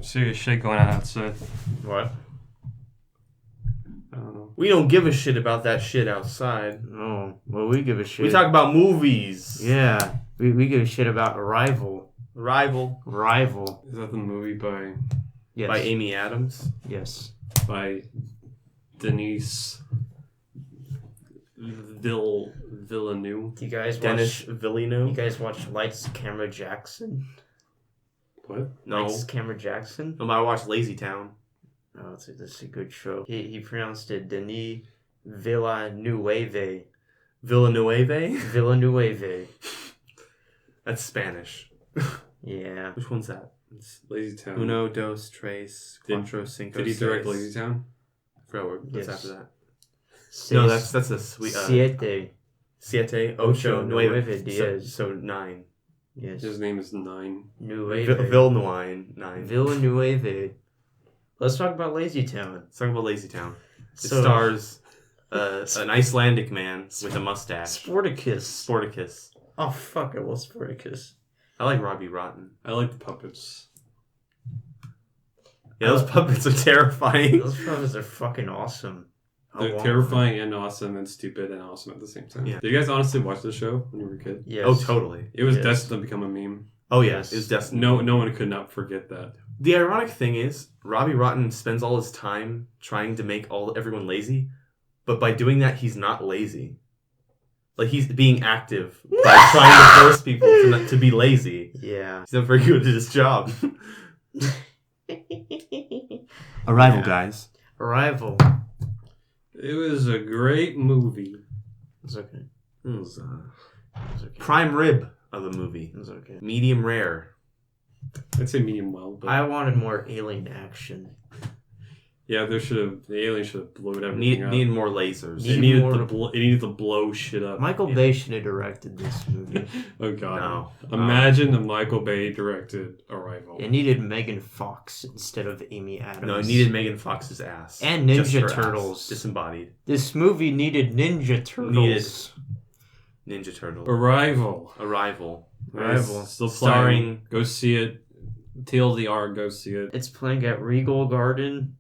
serious shit going on outside. What? I don't know. We don't give a shit about that shit outside. Oh, well, we give a shit. We talk about movies. Yeah, we give a shit about Arrival. Rival. Is that the movie by Yes. By Amy Adams. Yes. by Denis Villeneuve? Do you guys Denis watch? Villeneuve. You guys watch Lights, Camera, Jackson? What? No. Lights, Camera, Jackson. No, I watched LazyTown. Oh, it's a good show. He pronounced it Denis Villeneuve. Villeneuve? That's Spanish. Yeah. Which one's that? It's LazyTown. Uno, dos, tres, cuatro, cinco, Did he direct seis. LazyTown? I forgot what's Yes. after that. Seis, No, that's a sweet. Siete. Siete, ocho, nueve, diez. So 9. Yes. His name is 9. Nueve. Villeneuve, 9. Villeneuve. Let's talk about LazyTown. Let's talk about LazyTown. It So- stars an Icelandic man with a mustache. Sporticus. Sporticus. Oh, fuck, I love Sporticus. I like Robbie Rotten. I like the puppets. Yeah, those puppets are terrifying. Those puppets are fucking awesome. I They're want terrifying and awesome and stupid and awesome at the same time. Yeah. Did you guys honestly watch the show when you were a kid? one. Yes. Oh, totally. It was Yes. destined to become a meme. Oh, yeah. Yes. It was destined. No one could not forget that. The ironic thing is, Robbie Rotten spends all his time trying to make everyone lazy, but by doing that, he's not lazy. Like, he's being active by trying to force people to be lazy. Yeah. He's not very good at his job. Arrival, Yeah. guys. Arrival. It was a great movie. It's okay. It was It's okay. prime rib of the movie. It's okay. Medium rare. I'd say medium well, but I wanted more alien action. yeah, the alien should have blown everything up. Need more lasers. It needed to blow shit up. Michael Bay should have directed this movie. Oh god. No. Imagine if Michael Bay directed Arrival. It needed Megan Fox instead of Amy Adams. No, it needed Megan Fox's ass. And Just Ninja her ass. Turtles. Disembodied. This movie needed Ninja Turtles. Ninja Turtle. Arrival. Arrival. Arrival. Still Starring- playing. Go see it. TLDR, go see it. It's playing at Regal Garden.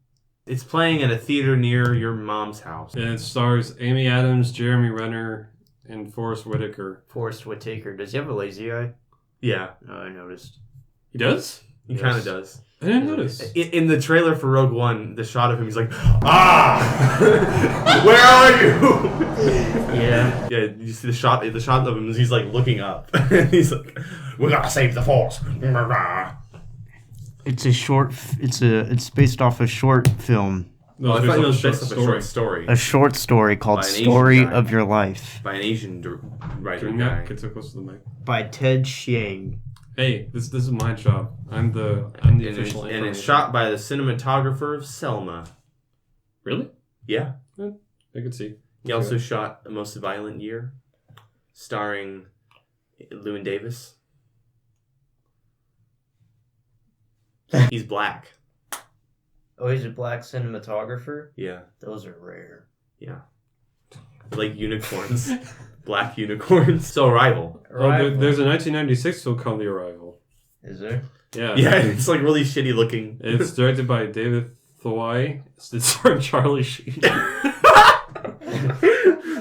It's playing at a theater near your mom's house. And it stars Amy Adams, Jeremy Renner, and Forrest Whitaker. Forrest Whitaker. Does he have a lazy eye? Yeah, Oh, I noticed. He does? he Yes. kind of does. I didn't notice. In the trailer for Rogue One, the shot of him, he's like, "Ah, where are you?" Yeah. Yeah, you see the shot of him. He's like looking up. He's like, "We gotta save the Force." It's a short. It's based off a short film. No, I it's thought it based was on based off a short story A short story called By an Asian "Story guy. of Your Life" by an Asian writer Can you guy. get so close to the mic? by Ted Chiang. Hey, this is my job. I'm the official. And it's shot by the cinematographer of Selma. Really? Yeah. I could see. He also shot A Most Violent Year, starring Llewyn Davis. He's black. Oh, he's a black cinematographer. Yeah. Those are rare. Yeah. Like unicorns. Black unicorns. So Arrival. Oh, there's a 1996 film called The Arrival. Is there? Yeah. Yeah, it's like really shitty looking. It's directed by David Thowai. It's starring Charlie Sheen.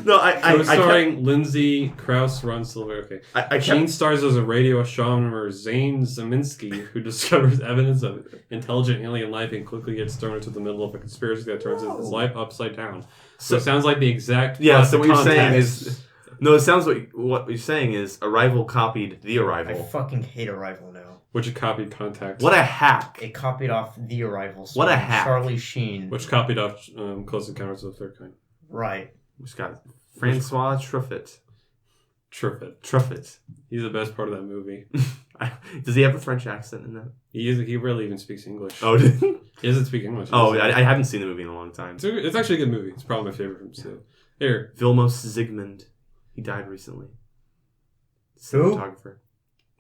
No, I starring Lindsay Krause, Ron Silver. Okay. I Sheen kept, stars as a radio astronomer, Zane Zeminski, who discovers evidence of intelligent alien life and quickly gets thrown into the middle of a conspiracy that turns his life upside down. So it sounds like the exact yeah. plot So to what you're saying Context. is, no, it sounds what you're saying is Arrival copied The I Arrival. fucking hate Arrival now. Which copied Contact. What a hack! It copied off The Arrival. What a starring hack. Charlie Sheen. Which copied off Close Encounters of the Third Kind. Right. Which got Francois Truffaut. Truffet. He's the best part of that movie. Does he have a French accent in that? He rarely even speaks English. Oh, did he? He doesn't speak English. Oh, I haven't seen the movie in a long time. It's actually a good movie. It's probably my favorite from Sid. Here. Vilmos Zsigmond. He died recently. Who? Cinematographer.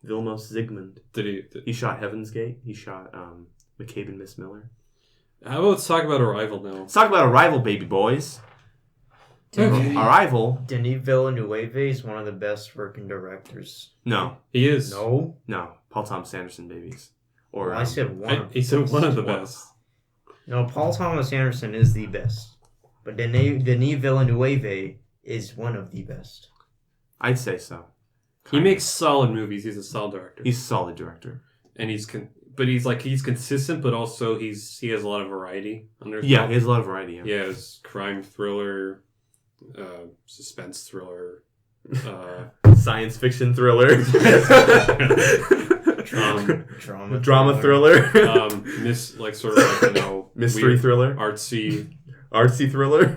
Vilmos Zsigmond. Did He shot Heaven's Gate. He shot McCabe and Miss Miller. How about let's talk about Arrival now? Let's talk about Arrival, baby boys. Okay. Arrival? Denis Villeneuve is one of the best working directors. No. He is. No. No. Paul Thomas Anderson babies. Or I said one. He said one of the best. No, Paul Thomas Anderson is the best. But Denis Villeneuve is one of the best. I'd say so. He makes solid movies. He's a solid director. He's a solid director. And he's consistent, but also he has a lot of variety under his Yeah, belt. he has a lot of variety. Yeah. He has crime thriller, suspense thriller, Science fiction thriller. Drama thriller. Mystery weird, thriller. Artsy thriller.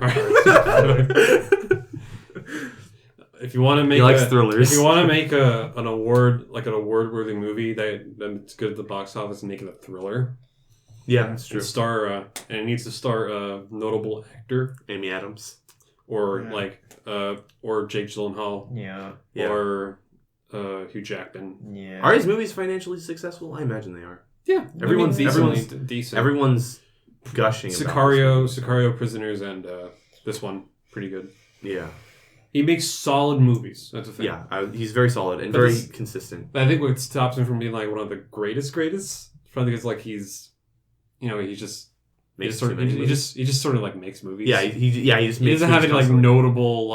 If you want to make he likes thrillers. If you want to make an award-worthy movie that's good at the box office, and make it a thriller. Yeah, that's true. And it needs to star a notable actor, Amy Adams, or Jake Gyllenhaal, or Hugh Jackman. Yeah. Are his movies financially successful? I imagine they are. Yeah, everyone's decent. Everyone's gushing. Sicario, Prisoners, and this one pretty good. Yeah. He makes solid movies. That's a thing. Yeah, he's very solid and very consistent. I think what stops him from being like one of the greatest, probably because like he just sort of like makes movies. Yeah, he just makes. He doesn't have any like notable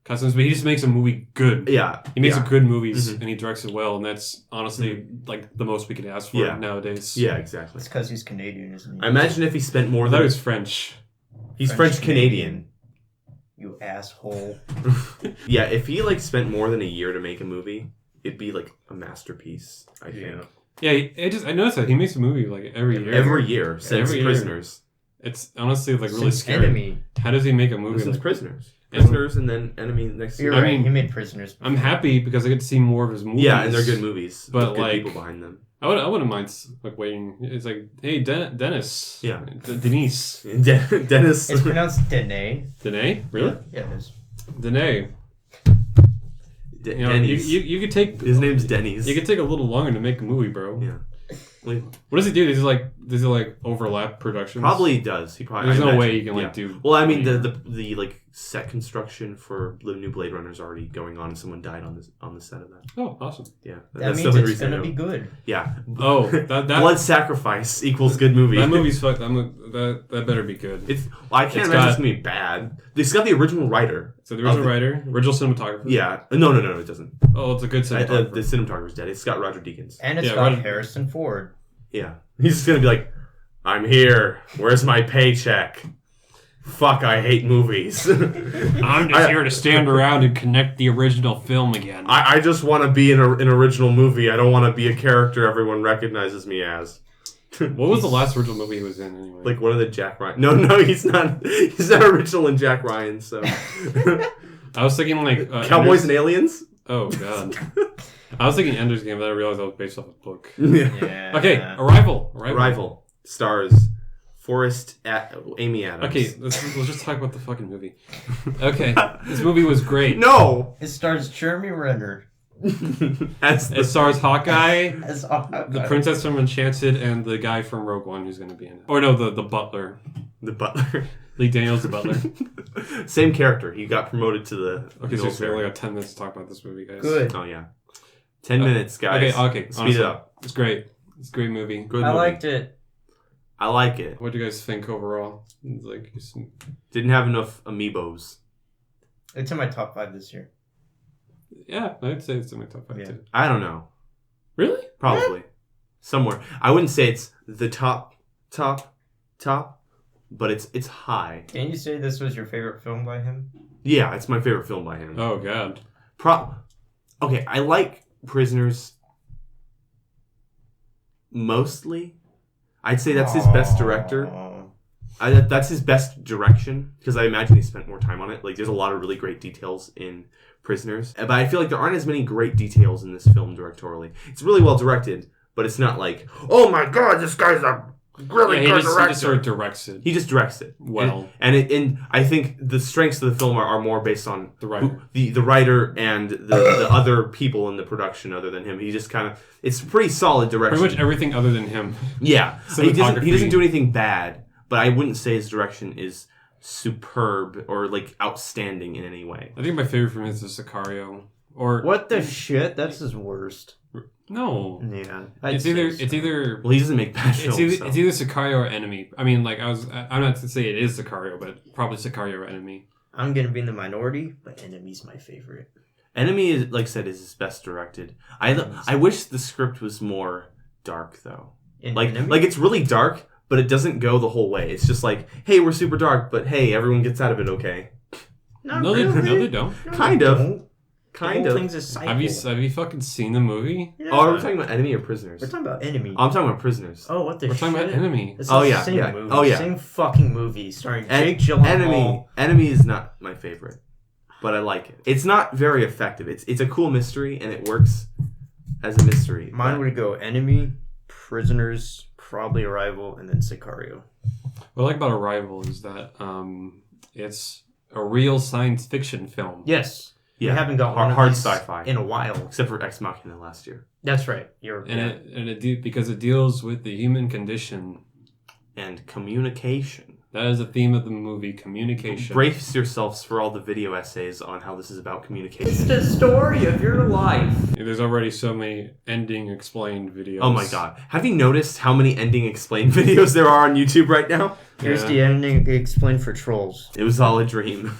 customs, but he just makes a movie good. Yeah, he makes good movies and he directs it well, and that's honestly like the most we can ask for nowadays. Yeah, exactly. It's because he's Canadian, isn't he? I imagine if he spent more. I thought he was French. He's French Canadian. You asshole. Yeah, if he like spent more than a year to make a movie, it'd be like a masterpiece, I think. Yeah, I noticed that he makes a movie like every year. Every year since Prisoners. It's honestly like really Since scary. Enemy. How does he make a movie? Since like Prisoners. Prisoners and then Enemy next year. You're right, he made Prisoners before. I'm happy because I get to see more of his movies. Yeah, and they're good movies. But with good like people behind them. I wouldn't mind like waiting. It's like, hey, Dennis. Yeah. Denis. Denis. It's pronounced Denis. Denis? Really? Yeah, it is. Denis. Denis. You could take his name's Denis. You could take a little longer to make a movie, bro. Yeah. What does he do? Does he like overlap productions? Probably does. He probably. There's no way you can do. Well, I mean, the like set construction for the new Blade Runner is already going on, and someone died on the set of that. Oh, awesome! Yeah, that means it's gonna be good. Yeah. Oh, that blood sacrifice equals good movie. That movie's fucked. That better be good. I can't imagine it's gonna be bad. It's got the original writer. So the original writer, original cinematographer. Yeah. No, it doesn't. Oh, it's a good cinematographer. The cinematographer's dead. It's got Roger Deakins. And it's got Harrison Ford. Yeah. He's just gonna be like, I'm here. Where's my paycheck? Fuck, I hate movies. I'm just here to stand around and connect the original film again. I just want to be in an original movie. I don't want to be a character everyone recognizes me as. What was the last original movie he was in anyway? Like one of the Jack Ryan. No, he's not. He's not original in Jack Ryan. So I was thinking like Cowboys and Aliens. Oh god. I was thinking Ender's Game, but I realized that was based off a book. Yeah. Okay, Arrival. Stars Amy Adams. Okay, let's just talk about the fucking movie. Okay, this movie was great. No! It stars Jeremy Renner. It stars Hawkeye, as Hawkeye, the princess from Enchanted, and the guy from Rogue One who's going to be in it. Or no, the butler. The butler. Lee Daniels, the butler. Same character. He got promoted to the... Okay, so we only got 10 minutes to talk about this movie, guys. Good. Oh, yeah. 10 minutes, guys. Okay. Speed it up. It's great. It's a great movie. Good I movie. liked it. I like it. What do you guys think overall? Didn't have enough amiibos. It's in my top 5 this year. Yeah, I'd say it's in my top 5 too. I don't know. Really? Probably. Somewhere. I wouldn't say it's the top, but it's high. Can you say this was your favorite film by him? Yeah, it's my favorite film by him. Oh, God. Okay, I like Prisoners mostly. I'd say that's his best director. That's his best direction, because I imagine he spent more time on it. Like, there's a lot of really great details in Prisoners. But I feel like there aren't as many great details in this film directorially. It's really well directed, but it's not like, oh my god, this guy's a really good director. He just sort of directs it. He just directs it. Well. And I think the strengths of the film are more based on the writer. The writer and the other people in the production other than him. He just kind of... It's pretty solid direction. Pretty much everything other than him. Yeah. He doesn't do anything bad, but I wouldn't say his direction is superb or like outstanding in any way. I think my favorite from him is the Sicario Or What the shit? That's his worst. no. Yeah. It's either Well, he doesn't make bad films. it's either Sicario or Enemy. I mean, like I'm not to say it is Sicario, but probably Sicario or Enemy. I'm gonna be in the minority, but Enemy's my favorite. Enemy is, like I said, is his best directed. I wish the script was more dark though. Like it's really dark, but it doesn't go the whole way. It's just like, hey, we're super dark, but hey, everyone gets out of it okay. No, they don't. Kind of. Kind of. Thing's a cycle. Have you fucking seen the movie? Yeah. Oh, are we talking about Enemy or Prisoners? We're talking about Enemy. I'm talking about Prisoners. Oh, what the We're shit? talking about Enemy. It's Oh, the yeah, same yeah. movie. Oh, yeah. Same fucking movie starring Jake Gyllenhaal. Enemy is not my favorite, but I like it. It's not very effective. It's a cool mystery and it works as a mystery. Mine would go Enemy, Prisoners, probably Arrival, and then Sicario. What I like about Arrival is that it's a real science fiction film. Yes. Yeah, We haven't got hard sci-fi in a while. except for Ex Machina last year. That's right. Because it deals with the human condition. And communication. That is the theme of the movie, communication. Brace yourselves for all the video essays on how this is about communication. It's the story of your life. There's already so many ending explained videos. Oh my god. Have you noticed how many ending explained videos there are on YouTube right now? Here's the ending explained for Trolls. It was all a dream.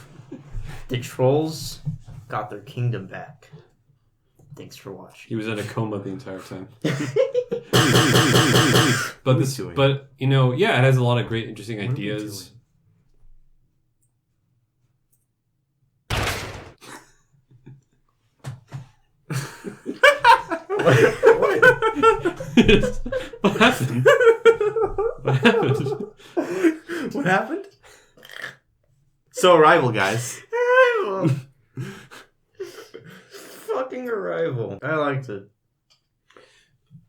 The Trolls got their kingdom back. Thanks for watching. He was in a coma the entire time. Please. But you know, yeah, it has a lot of great, interesting ideas. What happened? What happened? What happened? So Arrival, guys. Arrival. Fucking Arrival. I liked it.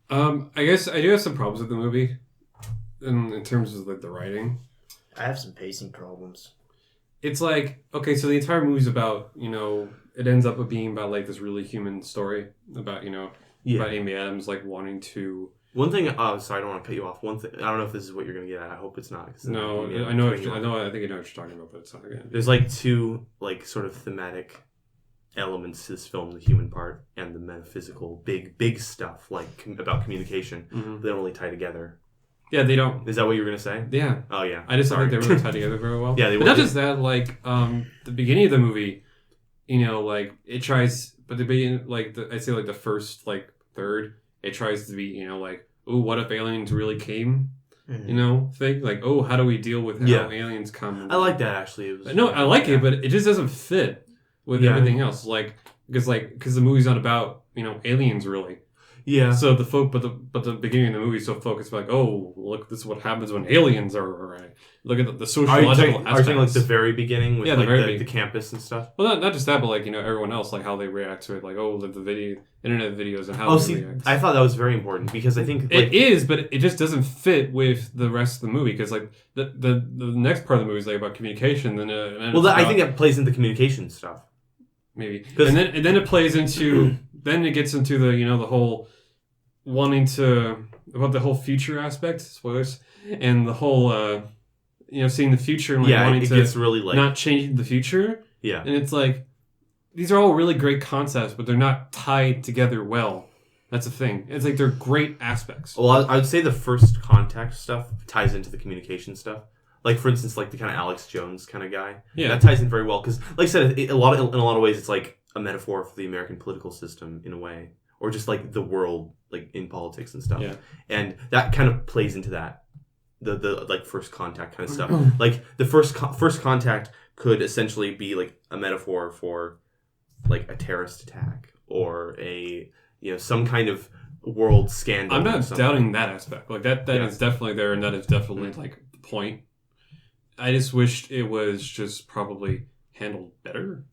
I guess I do have some problems with the movie, in terms of like the writing. I have some pacing problems. It's like, okay, so the entire movie's about, you know, it ends up being about like this really human story about, you know, about Amy Adams like wanting to. One thing, sorry, I don't want to cut you off. One thing, I don't know if this is what you're gonna get at. I hope it's not. No, I think I know what you're talking about, but it's not again. There's like two like sort of thematic elements to this film: the human part and the metaphysical, big stuff like about communication. Mm-hmm. They don't really tie together. Yeah, they don't. Is that what you were gonna say? Yeah. Oh yeah. I just don't think they really tie together very well. Yeah, they but were. Not just that, like the beginning of the movie, you know, like it tries, but the beginning, like I'd say like the first like third, it tries to be, you know, like, oh, what if aliens really came? You know, thing like, oh, how do we deal with how aliens come? I like that actually. I like it, but it just doesn't fit with everything else. Like because the movie's not about, you know, aliens really. Yeah. So the beginning of the movie is so focused like, oh, look, this is what happens when aliens are around. Look at the sociological aspects. Are you saying like the very beginning with the campus and stuff? Well, not just that, but like, you know, everyone else, like how they react to it, like, oh, the video, internet videos and how they react. I thought that was very important because I think like, it is, but it just doesn't fit with the rest of the movie because like the next part of the movie is like about communication. Then I think that plays into communication stuff. Maybe, and then it plays into then it gets into the, you know, the whole wanting to about the whole future aspect, spoilers, and the whole you know, seeing the future and like wanting to gets really like not changing the future. Yeah, and it's like these are all really great concepts, but they're not tied together well. That's the thing. It's like they're great aspects. Well, I would say the first contact stuff ties into the communication stuff. Like, for instance, like the kind of Alex Jones kind of guy. Yeah, that ties in very well because, like I said, in a lot of ways, it's like a metaphor for the American political system in a way, or just like the world, like in politics and stuff. Yeah, and that kind of plays into that, the like first contact kind of stuff. Like the first contact could essentially be like a metaphor for like a terrorist attack or a, you know, some kind of world scandal. I'm not doubting that aspect. Like that is definitely there, and that is definitely like the point. I just wished it was just probably handled better.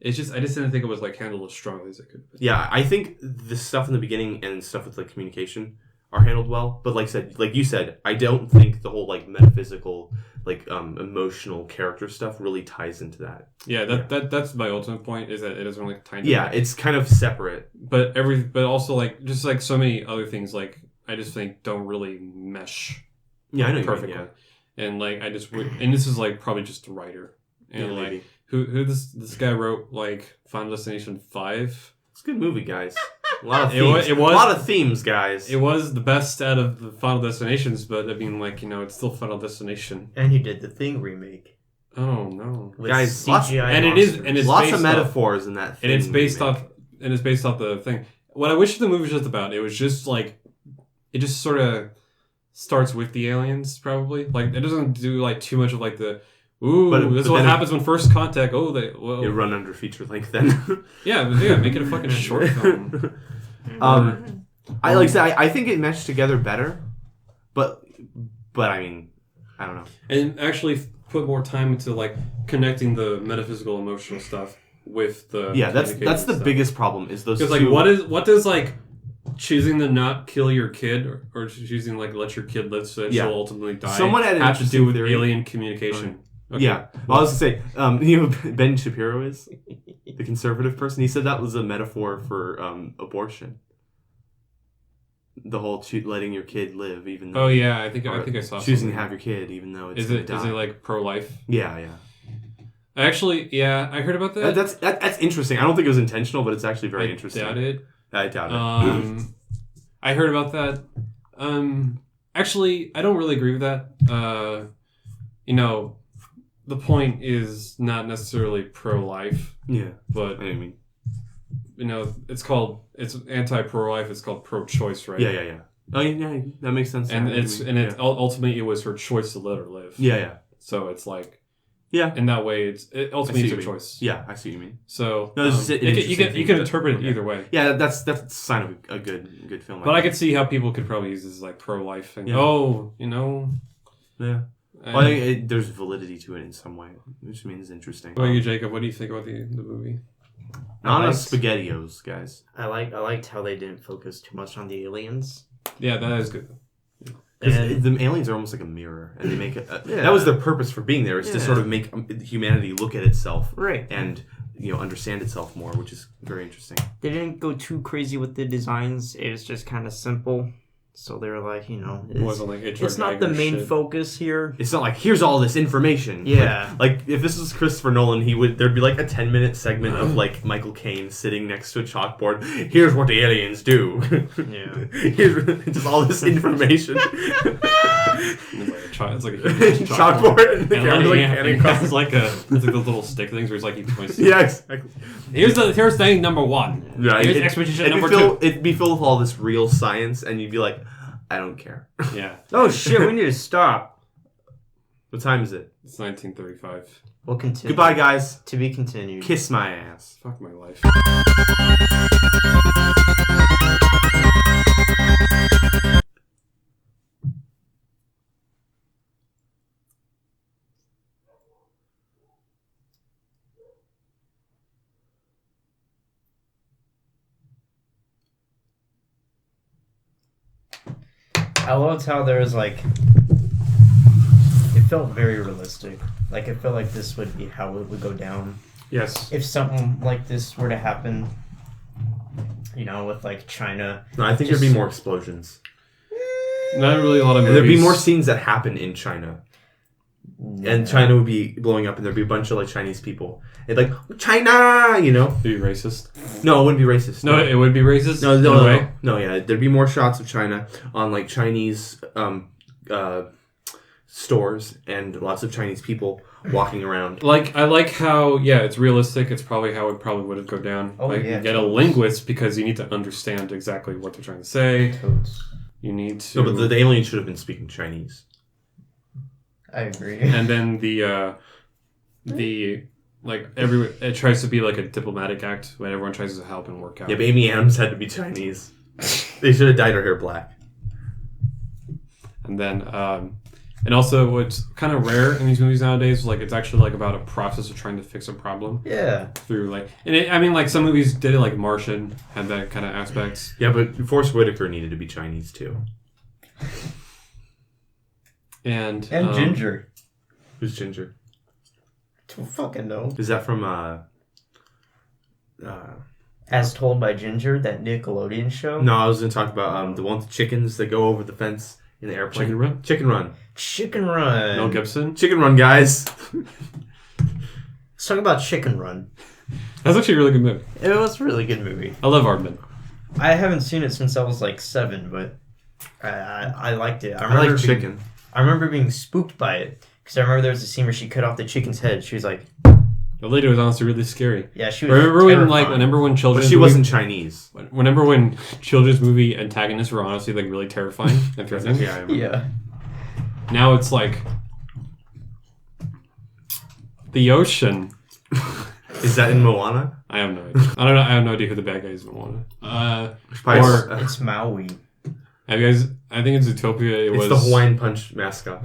It's just I just didn't think it was like handled as strongly as it could be. Yeah, I think the stuff in the beginning and stuff with like communication are handled well, but like you said, I don't think the whole like metaphysical, like emotional character stuff really ties into that. Yeah, that's my ultimate point, is that it doesn't really tie into that. It's kind of separate. But also like just like so many other things, like I just think don't really mesh. Yeah, I know perfectly. You mean, And like I just would, and this is like probably just the writer, and like maybe. who this guy wrote like Final Destination 5, a good movie, guys. A lot of It themes. was- a lot of themes, guys. It was the best out of the Final Destinations, but I mean, like, it's still Final Destination. And he did the Thing remake. Oh no, With Guys, CGI and it is, and it's Lots based of metaphors in that off, thing. and it's based remake. off, and it's based off the thing. What I wish the movie was just about, it was just like, it just sort of starts with the aliens, probably. Like, it doesn't do like too much of like the. Ooh, this is what happens when first contact. Oh, they. Whoa. You run under feature length then. Yeah, make it a fucking short film. I like I said, I think it meshed together better, but I mean, I don't know. And actually put more time into like connecting the metaphysical, emotional stuff with the That's the communication stuff. biggest problem is those. Because two... like, what does like choosing to not kill your kid or choosing like let your kid live so that she'll ultimately die Someone had an have to do with theory. alien communication? Okay. Yeah, well, I was gonna say, you know who Ben Shapiro is, the conservative person. He said that was a metaphor for abortion. The whole letting your kid live, even though. Oh yeah, I think I saw. Choosing something. to have your kid, even though it's Is it like pro-life? Yeah. Actually, yeah, I heard about that. That's interesting. I don't think it was intentional, but it's actually very I interesting. doubt it. I doubt it. I heard about that. Actually, I don't really agree with that. The point is not necessarily pro-life, Yeah, but I mean, it's anti-pro-life. It's called pro-choice, right? yeah. Oh yeah, that makes sense. Ultimately it was her choice to let her live. Yeah. So it's like, yeah. In that way, ultimately it's her choice. Yeah, I see what you mean. So no, this is you can interpret it either way. Yeah, that's a sign of a good film. But I could see how people could probably use this as like pro-life and Yeah. Well, I think there's validity to it in some way, which means it's interesting. What about you, Jacob? What do you think about the movie? Not enough SpaghettiOs, guys. I liked how they didn't focus too much on the aliens. Yeah, that is good. Because the aliens are almost like a mirror, and they make it. That was their purpose for being there, is to sort of make humanity look at itself, right, and understand itself more, which is very interesting. They didn't go too crazy with the designs. It was just kind of simple. So they were like, it's not the main focus here. It's not like, here's all this information. Yeah. Like if this was Christopher Nolan, there'd be like a 10-minute segment of like Michael Caine sitting next to a chalkboard. Here's what the aliens do. Yeah. Here's just all this information. It's like a huge chalkboard. And the camera's like panning across. It's like those little stick things where it's like, yeah, exactly. Here's thing number one. Right. Here's expedition number two. It'd be filled with all this real science, and you'd be like, I don't care. Yeah. Oh shit, we need to stop. What time is it? It's 1935. We'll continue. Goodbye, guys. To be continued. Kiss my ass. Fuck my life. I loved how there was like, it felt very realistic. Like it felt like this would be how it would go down. Yes. If something like this were to happen, with like China. No, I think there'd be more explosions. Not really a lot of movies. And there'd be more scenes that happen in China. Yeah. And China would be blowing up, and there'd be a bunch of like Chinese people. And like, China, It'd be racist. No, it wouldn't be racist. No, it would be racist. No, yeah, there'd be more shots of China on like Chinese stores and lots of Chinese people walking around. I like how it's realistic. It's probably how it probably would have go down. Oh, yeah, you get a linguist because you need to understand exactly what they're trying to say. You need to. No, but the alien should have been speaking Chinese. I agree. And then it tries to be like a diplomatic act when everyone tries to help and work out. Yeah, but Amy Adams had to be Chinese. They should have dyed her hair black. And then, and also what's kind of rare in these movies nowadays, it's actually about a process of trying to fix a problem. Yeah. Through some movies did it, like Martian had that kind of aspects. Yeah, but Forrest Whitaker needed to be Chinese too. And Ginger. Who's Ginger? I don't fucking know. Is that from As Told by Ginger, that Nickelodeon show? No, I was going to talk about the one with the chickens that go over the fence in the airplane. Chicken Run? Chicken Run. Chicken Run. Mel Gibson? Chicken Run, guys. Let's talk about Chicken Run. That's actually a really good movie. It was a really good movie. I love Aardman. I haven't seen it since I was like 7, but I liked it. I like chicken. I remember being spooked by it because I remember there was a scene where she cut off the chicken's head. She was like, The lady was honestly really scary. yeah, she was. Whenever when But children's she movie, wasn't Chinese. Whenever when children's movie antagonists were honestly like really terrifying and threatening. Yeah, I remember. Yeah. Now it's like the ocean. Is that in Moana? I have no idea. I don't know. I have no idea who the bad guy is in Moana. Or It's Maui. Have you guys? I think in Zootopia it's the Hawaiian Punch mascot.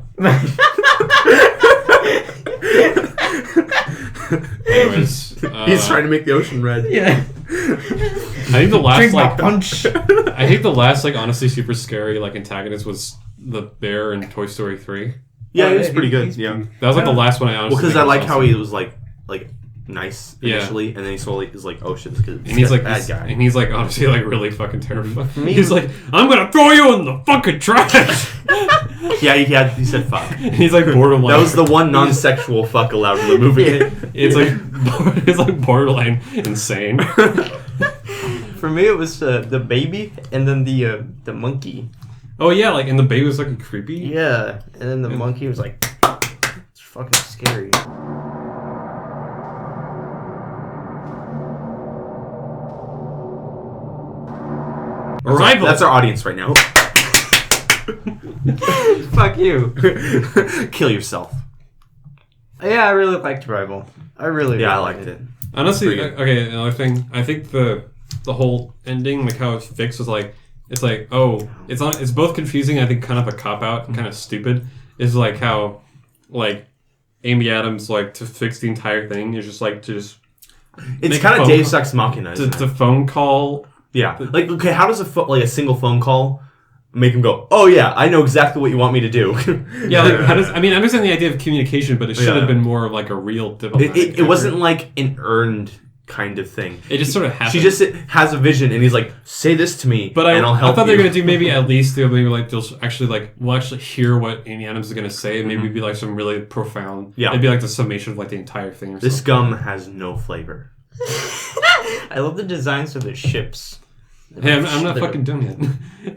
Anyways, He's trying to make the ocean red. Yeah. I think the last Drink my like punch. I think the last like honestly super scary like antagonist was the bear in Toy Story 3. Yeah, Oh, he was yeah, pretty good. he's Yeah. That was like the last one I honestly. Well, because think I like was how awesome. he was like nice initially, and then he slowly is like, oh shit, this And he's like bad guy. and he's like honestly like really fucking terrifying. Me- He's like, I'm gonna throw you in the fucking trash. Yeah, he said fuck. And he's like borderline. That was the one non-sexual fuck allowed in the movie. It's like borderline insane. For me, it was the baby and then the monkey. Oh yeah, like and the baby was like creepy. Yeah, and then the monkey was like, it's fucking scary. Arrival. That's our audience right now. Fuck you. Kill yourself. Yeah, I really liked Arrival. I really liked it. Honestly, Pretty good. okay. Another thing, I think the whole ending, like how it's fixed, was like it's like it's both confusing. I think kind of a cop out and kind of stupid. Is like how like Amy Adams like to fix the entire thing is just like to just It's make kind a of phone Deus Ex Machina. Isn't to it? phone call. Yeah. Like, okay, how does a single phone call make him go, oh yeah, I know exactly what you want me to do? Yeah, like how does I mean I understand the idea of communication, but it should Yeah. have been more of like a real diplomatic. It wasn't like an earned kind of thing. It just sort of happened. She just has a vision, and he's like, say this to me, But and I'll help I thought you. they were gonna do maybe at least maybe like they'll actually like we'll actually hear what Amy Adams is gonna say, and maybe be like some really profound. Yeah. It'd be like the summation of like the entire thing. Or This something. gum has no flavor. I love the designs of the ships. Hey, I'm not They're- fucking done yet.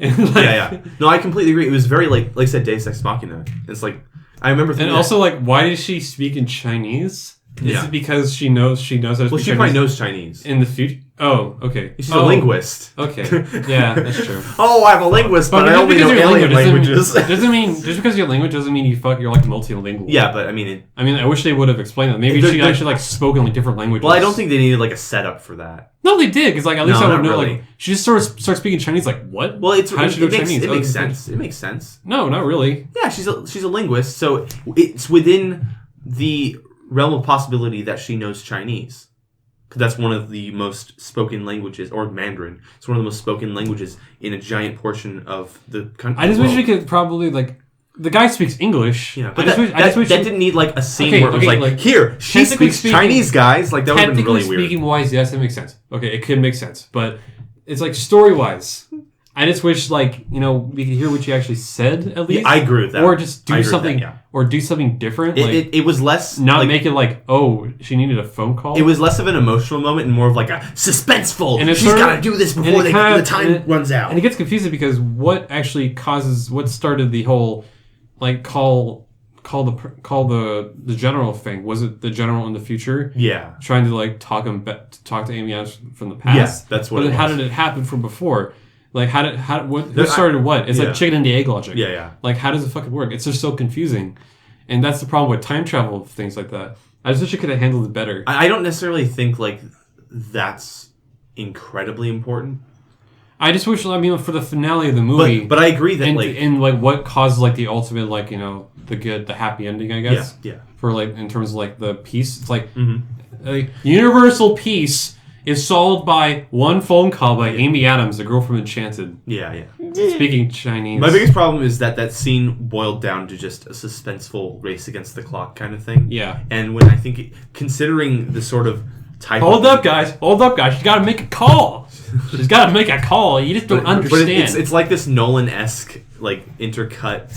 And, like, Yeah. No, I completely agree. It was very like I said, Deus Ex Machina. It's like I remember. And thinking also, like, why does she speak in Chinese? Is Yeah. it because she knows how to well, speak she Chinese probably knows Chinese. in the future? Oh, okay. She's a linguist. Okay, yeah, that's true. Oh, I'm a linguist, but I just only because know you're a alien linguist languages. doesn't mean just because you're a language doesn't mean you're like multilingual. Yeah, but I mean, I wish they would have explained that. Maybe she actually like spoke in like different languages. well, I don't think they needed like a setup for that. No, they did because like at least No, I would not know. really. Like she just sort of starts speaking Chinese. Like what? Well, how did she know Chinese? It Oh, makes it's- sense. It makes sense. No, not really. Yeah, she's a linguist, so it's within the realm of possibility that she knows Chinese. Because that's one of the most spoken languages, or Mandarin. It's one of the most spoken languages in a giant portion of the country. I just wish we could probably like the guy speaks English. Yeah, I but just wish- I just wish that didn't need like a scene Okay, where it was okay, like, like, here, she technically speaks speaking- Chinese, guys. Like that would have been technically really weird. speaking wise, yes, that makes sense. Okay, it could make sense, but it's like story wise. I just wish like we could hear what she actually said at least. Yeah, I agree with that. Or just I agree do with something, that, yeah. or do something different. Like It was less not like, make it like she needed a phone call. It was less of an emotional moment and more of like a suspenseful. And it's She's sort of- got to do this and before it kind the of- time and it- runs out. And it gets confusing because what started the whole like call the general thing? Was it the general in the future Yeah. trying to like talk to Amy Adams from the past? Yes, that's what But it then how was. did it happen from before? Like who There- started what? It's yeah. like chicken and the egg logic. Yeah. Like how does it fucking work? It's just so confusing, and that's the problem with time travel things like that. I just wish it could have handled it better. I don't necessarily think like that's incredibly important. I just wish for the finale of the movie. But I agree that and what causes like the ultimate like the happy ending, I guess. Yeah. For like in terms of like the peace, it's like Mm-hmm. universal peace is solved by one phone call by Amy Adams, the girl from Enchanted, Yeah. speaking Chinese. My biggest problem is that scene boiled down to just a suspenseful race against the clock kind of thing. Yeah. And when I think, considering the sort of type Hold of... up, guys! She's got to make a call. She's got to make a call. You just don't understand. But it's like this Nolan-esque, like, intercut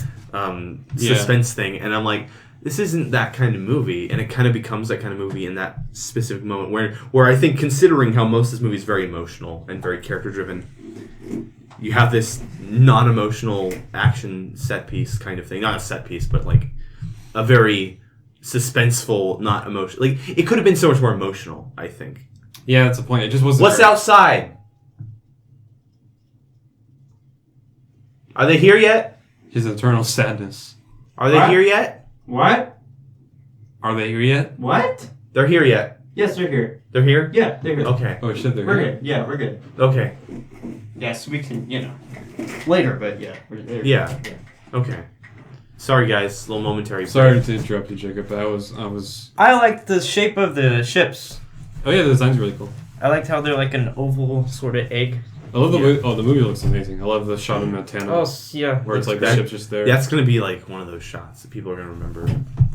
suspense thing. And I'm like, this isn't that kind of movie, and it kind of becomes that kind of movie in that specific moment where I think, considering how most of this movie is very emotional and very character driven, you have this non-emotional action set piece kind of thing. Not a set piece, but like a very suspenseful, not emotional. Like, it could have been so much more emotional, I think. Yeah, that's the point. It just wasn't. What's outside? Are they here yet? His eternal sadness. Are they here yet? What? Are they here yet? What? They're here yet. Yes, they're here. They're here? Yeah, they're here. Okay. Oh shit, they're We're here. good. Yeah, we're good. Okay. Yes, we can, later, but yeah. We're there. Yeah. Okay. Sorry, guys. A little momentary. Sorry to interrupt you, Jacob, but I was. I like the shape of the ships. Oh yeah, the design's really cool. I liked how they're like an oval sort of egg. I love the movie. Oh, the movie looks amazing. I love the shot of Montana. Oh, yeah. Where it's like the that- ship's just there. That's going to be like one of those shots that people are going to remember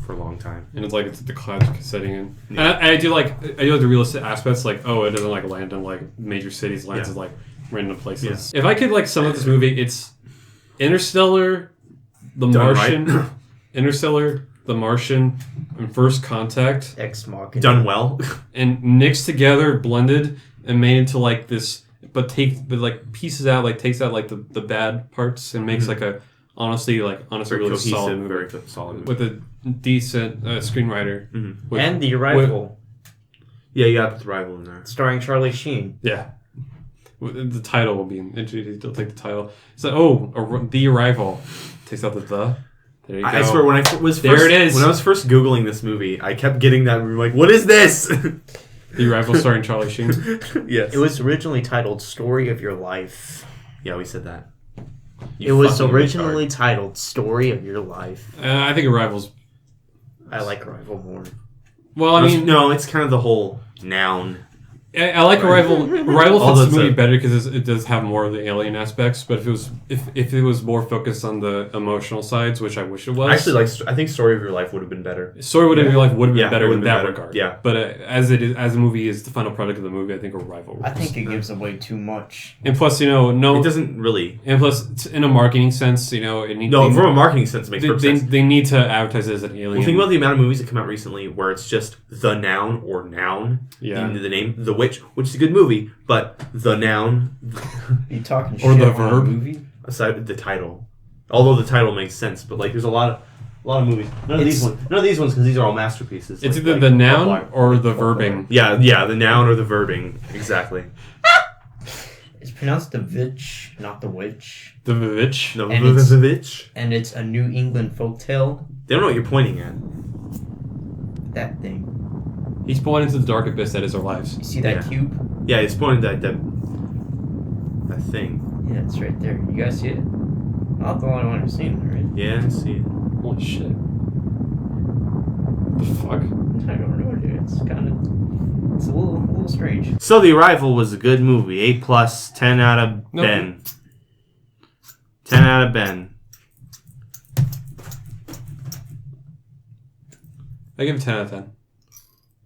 for a long time. And it's like it's the clouds setting in. Yeah. And I do like the realistic aspects, like, oh, it doesn't like land in like major cities, lands Yeah. in like random places. If I could like sum up this movie, it's Interstellar, The Done Martian, right. Interstellar, The Martian, and First Contact, Ex Machina. Done well. and mixed together, blended, and made into like this. But like pieces out, like takes out like the bad parts and makes like a honestly very really cohesive, solid movie very solid movie. with a decent screenwriter. Mm-hmm. With- And The Arrival, Yeah, you got the rival in there. starring Charlie Sheen. Yeah. The title will be they'll take the title. So The Arrival takes out the. There you go. I swear, when I was There first, it is. when I was first Googling this movie, I kept getting that. Like, what is this? The Arrival starring Charlie Sheen. Yes. It was originally titled Story of Your Life. Yeah, we said that. It was fucking originally titled Story of Your Life. I think Arrival's. I like Arrival more. Well, I mean, no, it's kind of the whole noun. I like Arrival. Arrival Although fits the it's movie a- better because it does have more of the alien aspects. But if it was more focused on the emotional sides, which I wish it was, Actually, I think Story of Your Life would have been better. Story of Your Life would have been Yeah, better it in would've been that better. regard. Yeah. But as a movie is the final product of the movie, I think Arrival. I rules. think it gives away too much. And plus, It doesn't really. And plus, in a marketing sense, it needs. No, from a marketing sense, it makes perfect sense. They need to advertise it as an alien. Well, think about the amount of movies that come out recently where it's just the noun or noun, Yeah. the name, The Witch, which is a good movie, but the noun Are you talking Or shit the on a verb. movie? aside the title. Although the title makes sense, but like there's a lot of movies. None of these ones because these are all masterpieces. It's like- either like the noun Whiplash. or the verbing. Yeah, the noun or the verbing. Exactly. It's pronounced the Vitch, not the Witch. The Vivitch. No, And it's- Vivitch. And it's a New England folktale. They don't know what you're pointing at. That thing. He's pointing to the dark abyss that is our lives. You see that Yeah. cube? Yeah, it's pointing at that thing. Yeah, it's right there. You guys see it? Not the only one who's seen it, right? Yeah, I see it. Holy shit. The fuck? I don't know, dude. It's a little strange. So The Arrival was a good movie. A+, 10 out of Nope. Ben. 10 out of Ben. I give it 10 out of 10.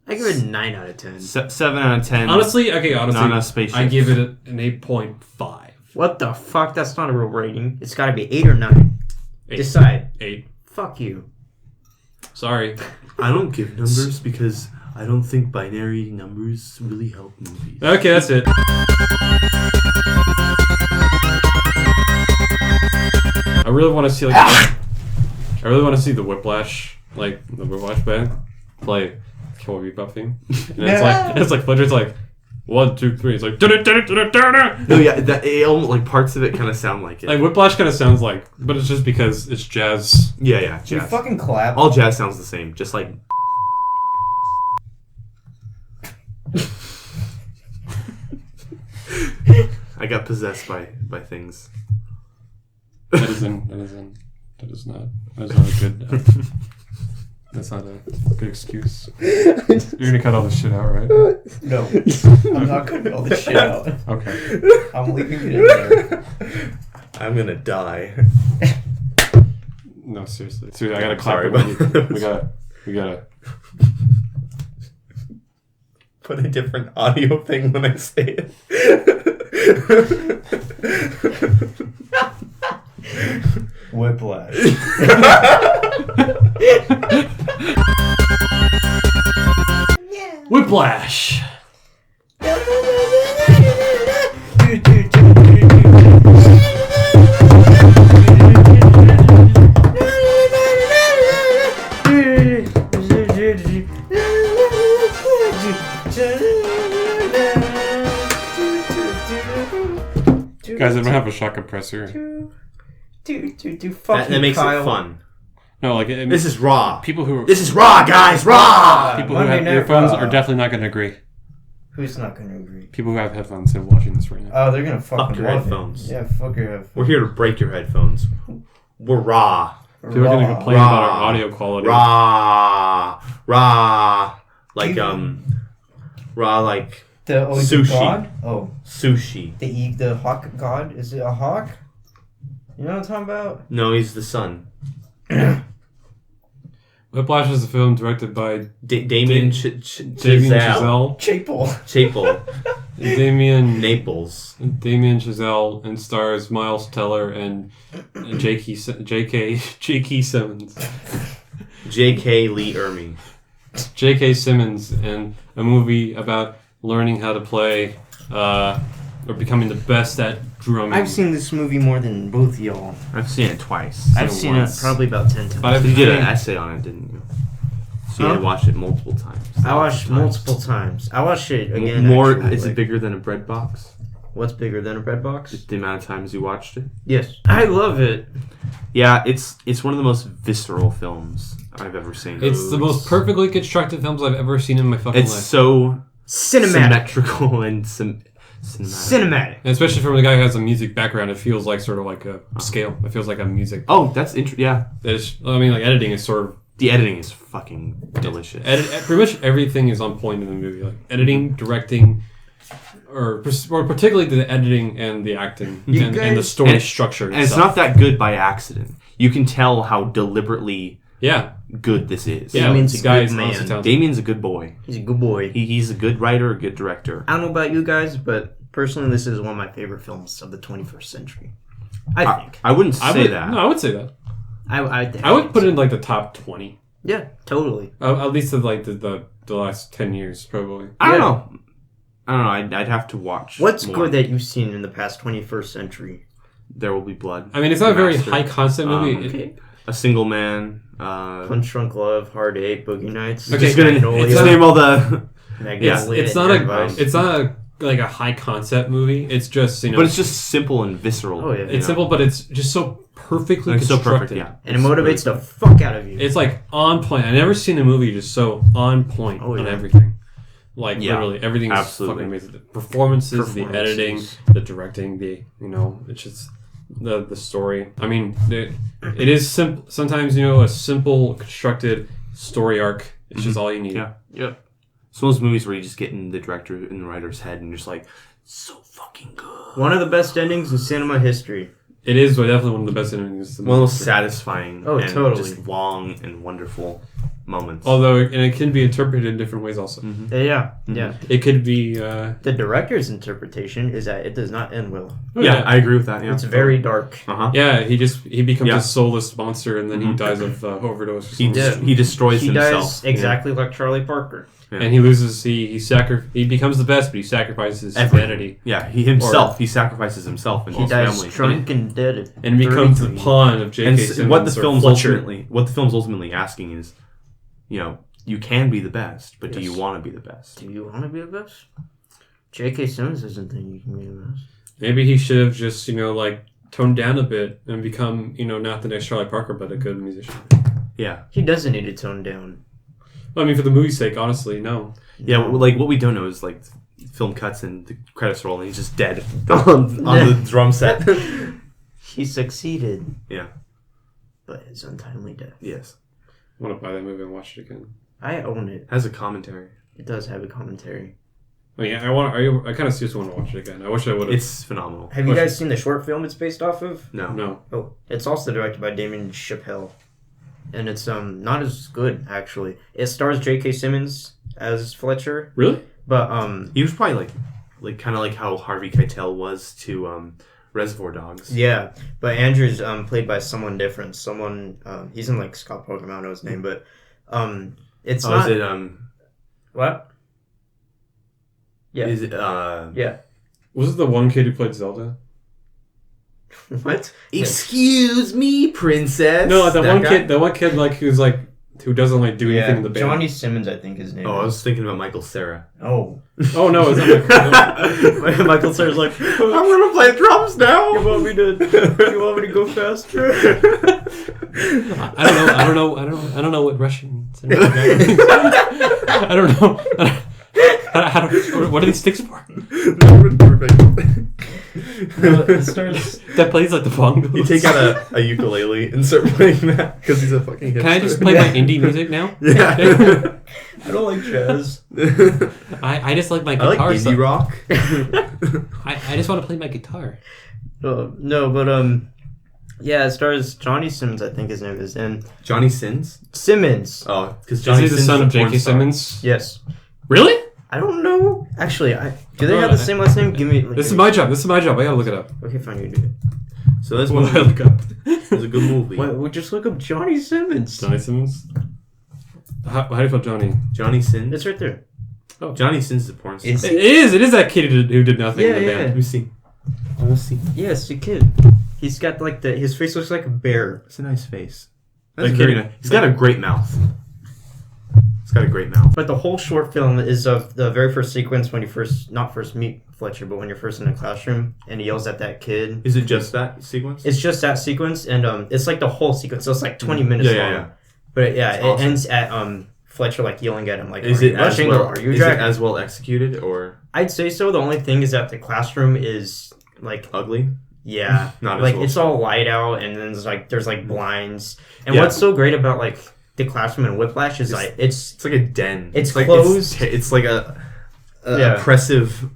I give it a 9 out of 10. 7 out of 10. Honestly, Not enough spaceships. I give it an 8.5. What the fuck? That's not a real rating. It's gotta be 8 or 9. 8. Decide. 8. Fuck you. Sorry. I don't give numbers because I don't think binary numbers really help movies. Okay, that's it. I really want to see the Whiplash, like the Whiplash band play Cowboy Bebop theme. And it's like Fletcher's like 1, 2, 3. It's like No, yeah, like parts of it kind of sound like it. like Whiplash kind of sounds like, but it's just because it's jazz. Yeah, Dude, jazz. fucking clap. All jazz sounds the same, just like. I got possessed by things. That is not a good. That's not a good excuse. You're gonna cut all this shit out, right? No. I'm not cutting all this shit out. Okay. I'm leaving it in there. I'm gonna die. No, seriously. I gotta clap. Sorry, it. but- We gotta. Put a different audio thing when I say it. Whiplash. Whiplash. Guys, I don't have a shock compressor. Fuck That makes Kyle. it fun. No, like This is raw. people who This is raw, guys. Raw. people who Monday have Night earphones Raw. are definitely not going to agree. Who's not going to agree? People who have headphones and watching this right now. Oh, they're going to fucking your love headphones. It. Yeah, fuck your headphones. We're here to break your headphones. We're raw. People are going to complain Raw. about our audio quality. Raw. Like raw like The Sushi. god? Oh, sushi. the hawk god? Is it a hawk? You know what I'm talking about? No, he's the sun. Whiplash is a film directed by Damien Damien Chazelle. Chazelle. Chapel. Damien Naples. Chazelle and stars Miles Teller and J.K. Simmons. J.K. Lee Ermey. J.K. Simmons, and a movie about learning how to play or becoming the best at drumming. I've seen this movie more than both y'all. I've seen it twice. I've seen it probably about 10 times. But You did an essay on it, didn't you? So you Huh? had watched it multiple times. I watched multiple times. I watched it again. More. actually, Is it like- bigger than a bread box? What's bigger than a bread box? The amount of times you watched it? Yes. I love it. Yeah, it's one of the most visceral films I've ever seen. It's the most perfectly constructed films I've ever seen in my fucking It's life. so Cinematic. symmetrical and cinematic. Cinematic. And especially from a guy who has a music background, it feels like sort of like a scale. It feels like a music. Oh, that's interesting. Yeah, I mean, like editing is sort of the editing is fucking delicious. pretty much everything is on point in the movie. Like editing, directing, or particularly the editing and the acting and the story and- structure. And it's itself. not that good by accident. You can tell how deliberately Yeah, good this is. yeah. Damien's This a guy good is man. honestly talented. Damien's a good boy. He's a good boy. He's a good writer, a good director. I don't know about you guys, but personally, this is one of my favorite films of the 21st century. I think. I wouldn't say I would, that. No, I would say that. I I would put it in like the top 20. Yeah, totally. At least of like the last 10 years, probably. I don't Yeah. know. I don't know. I'd have to watch. What's more. good that you've seen in the past 21st century? There Will Be Blood. I mean, it's not a very Master. high concept movie. Okay. A Single Man. Punch Drunk Love, Hard Eight, Boogie Nights. Okay, Just gonna Magnolia, just name all the. Magnolia, it's not Advice. it's not a like a high concept movie. It's just But it's just simple and visceral. Oh, yeah. you it's know? simple, but it's just so perfectly It's so constructed. perfect. Yeah. and it motivates the fuck out of you. It's like on point. I've never seen a movie just so on point Oh, on yeah. everything. Like Yeah, literally everything is absolutely. fucking amazing. The performances, the editing, the directing, it's just the story. I mean, it is simple. Sometimes a simple constructed story arc is just all you need. Yeah. Yep. It's one of those movies where you just get in the director and the writer's head and you're just like, so fucking good. one of the best endings in cinema history. It is definitely one of the best endings. One of the most satisfying Oh, and totally. just long and wonderful moments. Although, and it can be interpreted in different ways also. Yeah. It could be. The director's interpretation is that it does not end well. yeah, I agree with that. Yeah. It's very dark. Uh-huh. Yeah, he becomes Yeah. a soulless monster, and then he dies of overdose. Or He something. he destroys He himself. dies exactly like Charlie Parker. And he loses. He becomes the best, but he sacrifices his Everything. humanity Yeah, he sacrifices himself and He his dies family. drunk and dead. and becomes the 33. pawn of J.K. And Simmons. what the or Fletcher. film's ultimately asking is, you can be the best, but do Yes. you want to be the best? Do you want to be the best? J.K. Simmons doesn't think you can be the best. Maybe he should have just toned down a bit and become not the next Charlie Parker, but a good musician. Yeah. He doesn't need to tone down. I mean, for the movie's sake, honestly, no. Yeah, like what we don't know is like the film cuts and the credits roll and he's just dead on the drum set. He succeeded, Yeah. but his untimely death. Yes. I want to buy that movie and watch it again. I own it. Has a commentary. It does have a commentary. I mean, I kind of seriously want to watch it again. I wish I would have. It's phenomenal. Have you guys seen the short film it's based off of? No. No. Oh, it's also directed by Damien Chazelle, and it's not as good actually. It stars J.K. Simmons as Fletcher, Really? but He was probably like kind of like how Harvey Keitel was to Reservoir Dogs. Yeah, but Andrew's played by someone different. Someone he's in like Scott Pilgrim. I don't know his name, but it's not. Is it What? Yeah. Is it Yeah. Was it the one kid who played Zelda? What? Excuse me, princess. No, the That one guy? kid like who doesn't like do anything in the band. Johnny Simmons, I think his name. Oh, I is. was thinking about Michael Cera. Oh. Oh no, it's not Michael Cera's like, I'm gonna play drums now. You want me to go faster? I don't know what Russian. I don't know. What are these sticks for? No, it starts. That plays like the bongos. You take out a ukulele and start playing that because he's a fucking hipster. Can I just play my indie music now? Yeah. I don't like jazz. I just like my I guitar. like indie rock. I just want to play my guitar. No, but yeah, it stars Johnny Simmons, I think his name is, and Johnny Sins? Simmons. Oh, because Is Johnny he the Sins son is of a porn J.K. star. Simmons? Yes. Really? I don't know. Actually, do they have the same last name? Give me. This is my job. I gotta look it up. Okay, fine, you do it. So this What movie do I look up? is a good movie. Wait, we'll just look up Johnny Simmons. Johnny Simmons? How do you spell Johnny? Johnny Sins? It's right there. Johnny Sins is a porn star. Is It is that kid who did nothing Yeah, in the yeah. band. Let me see. I want to see. Yes, the kid. He's got like his face looks like a bear. It's a nice face. That's Like very kid- nice. He's got a great mouth. He's got a great mouth. But the whole short film is of the very first sequence when you not first meet Fletcher, but when you're first in the classroom and he yells at that kid. Is it just that sequence? It's just that sequence, and it's like the whole sequence. So it's like 20 minutes long. Yeah. But yeah, That's it awesome. ends at Fletcher like yelling at him like, Is "Are it you as rushing well? or are you Is it dragging?" as well executed or I'd say so. The only thing is that the classroom is like, ugly? yeah, Not as like well it's all light out, and then there's like blinds. And Yeah. what's so great about like the classroom in Whiplash is like it's It's like a den. It's like closed. It's like a Yeah. oppressive.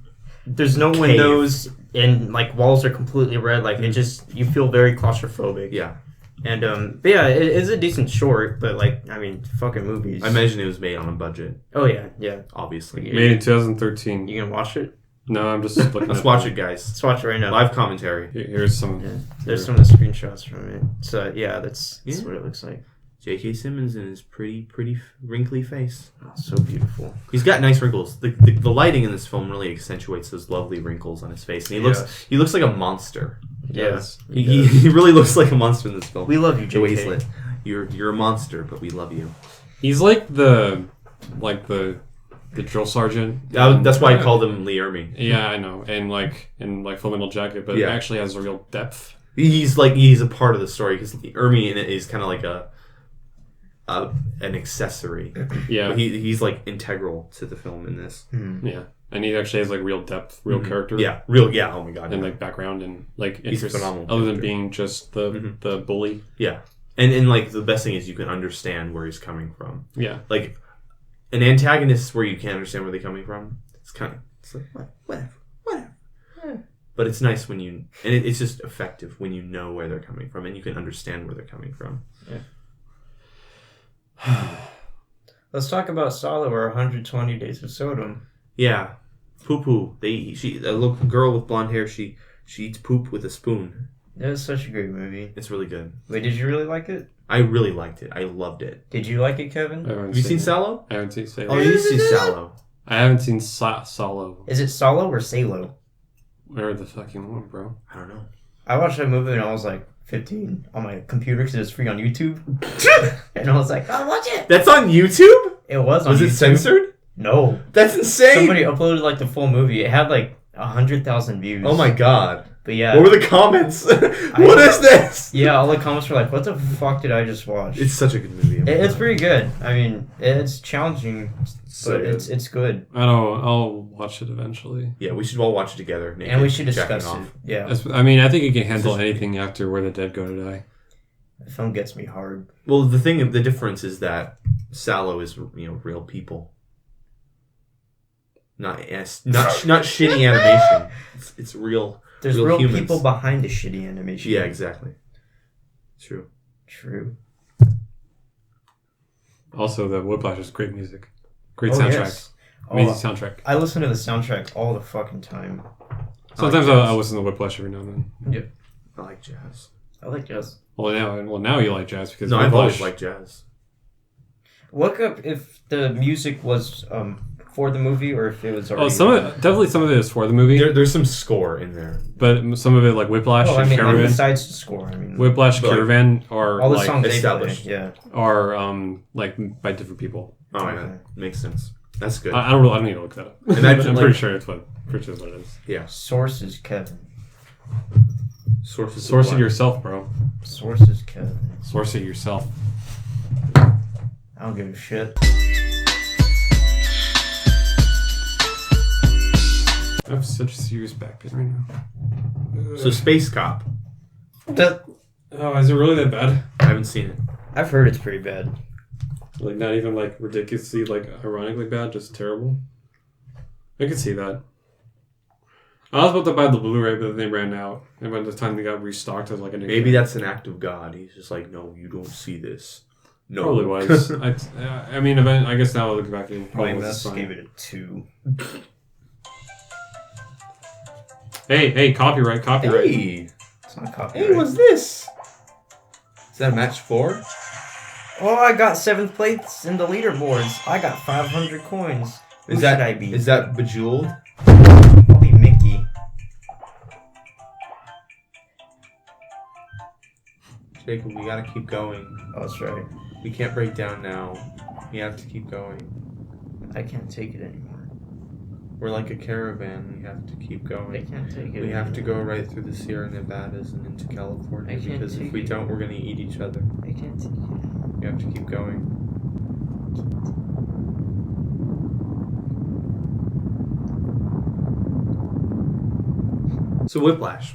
there's no Cave. windows and like walls are completely red. Like it just you feel very claustrophobic. Yeah, And but yeah, it is a decent short, but like I mean, fucking movies. I imagine it was made on a budget. Oh yeah. Obviously. Yeah. Made in 2013. You gonna watch it? No, I'm just looking. Let's at watch it, guys. Let's watch it right now. Live commentary. Here's some. Yeah. There's some of the screenshots from it. So yeah, that's Yeah. what it looks like. J.K. Simmons and his pretty wrinkly face. Oh, so beautiful. He's got nice wrinkles. The lighting in this film really accentuates those lovely wrinkles on his face, and he looks like a monster. Yes. He really looks like a monster in this film. We love you, The way he's JK. lit. You're a monster, but we love you. He's like the drill sergeant. That's why I called him Lleywn. Yeah, I know, and like Full Metal Jacket, but Yeah. it actually has a real depth. He's a part of the story because Ermi in it is kind of like an accessory. Yeah, But he's like integral to the film in this. yeah, and he actually has like real depth, real character. Yeah, real. Yeah. Oh my god. and yeah. like background and like He's a interests, phenomenal other than character. being just the bully. Yeah. And like the best thing is you can understand where he's coming from. Yeah, Like an antagonist where you can't understand where they're coming from. It's like whatever. Yeah. But it's nice when it's just effective when you know where they're coming from and you can understand where they're coming from. Let's talk about Salò or 120 Days of Sodom. Yeah, poo poo. A little girl with blonde hair. She eats poop with a spoon. That was such a great movie. It's really good. Wait, did you really like it? I really liked it. I loved it. Did you like it, Kevin? Have you seen Salò? I haven't seen Salò. Oh, you need to see Salò. I haven't seen Salò. Is it Salò or Salò? Where the fucking one, bro? I don't know. I watched that movie when I was like 15 on my computer because it was free on YouTube. And I was like, I'll watch it. That's on YouTube? It was on Was YouTube. it censored? No. That's insane. Somebody uploaded like the full movie. It had like 100,000 views. Oh my god. But yeah. What were the comments? What is this? Yeah, all the comments were like, what the fuck did I just watch? It's such a good movie. It's pretty good. I mean, it's challenging, So but good. it's good. I don't. I'll watch it eventually. Yeah, we should all watch it together. Naked, And we should jacking discuss it. off. Yeah. I mean, I think it can handle anything after Where the Dead Go to Die. The film gets me hard. Well, the difference is that Salò is real people, not shitty animation. It's real. There's real real humans. people behind the shitty animation. Yeah, exactly. True. True. Also, the Whiplash is great music, great Oh, soundtrack, yes. amazing Oh, soundtrack. I listen to the soundtrack all the fucking time. Sometimes I listen to Whiplash every now and then. I like jazz. I like jazz. Well, now you like jazz because No, Whiplash. I've always liked jazz. Look up if the music was for the movie or if it was already. Definitely some of it is for the movie, There's some score in there. but some of it like Whiplash Oh, I and mean, Caravan. besides the score, I mean, Whiplash, But, like, Caravan are all the like songs they play, established. yeah. are like by different people. Oh, yeah. Okay. Makes sense. That's good. I don't need to look that up. Imagine, I'm like- pretty sure it's what it is. Yeah. Sources, Kevin. Sources. Source of it what? yourself, bro. Sources, Kevin. Source it yourself. I don't give a shit. I have such a serious back pain right now. So Space Cop. Oh, is it really that bad? I haven't seen it. I've heard it's pretty bad. Like not even like ridiculously like ironically bad, just terrible. I could see that. I was about to buy the Blu-ray, but then they ran out, and by the time they got restocked, I was like, Maybe that's an act of God. He's just like, no, you don't see this. No. probably was. I mean, I guess now looking back, it probably was a IMS sign. gave it a 2. Hey, copyright. Hey, It's not copyright. hey, what's this? Is that match 4? Oh, I got 7th place in the leaderboards. I got 500 coins. Who should I be? Is that Bejeweled? I'll be Mickey. Jacob, we gotta keep going. Oh, that's right. We can't break down now. We have to keep going. I can't take it anymore. We're like a caravan. We have to keep I going. can't take it We have to anymore. go right through the Sierra Nevadas and into California I can't because if take we it. don't, we're gonna eat each other. I can't take it. We have to keep going. So Whiplash.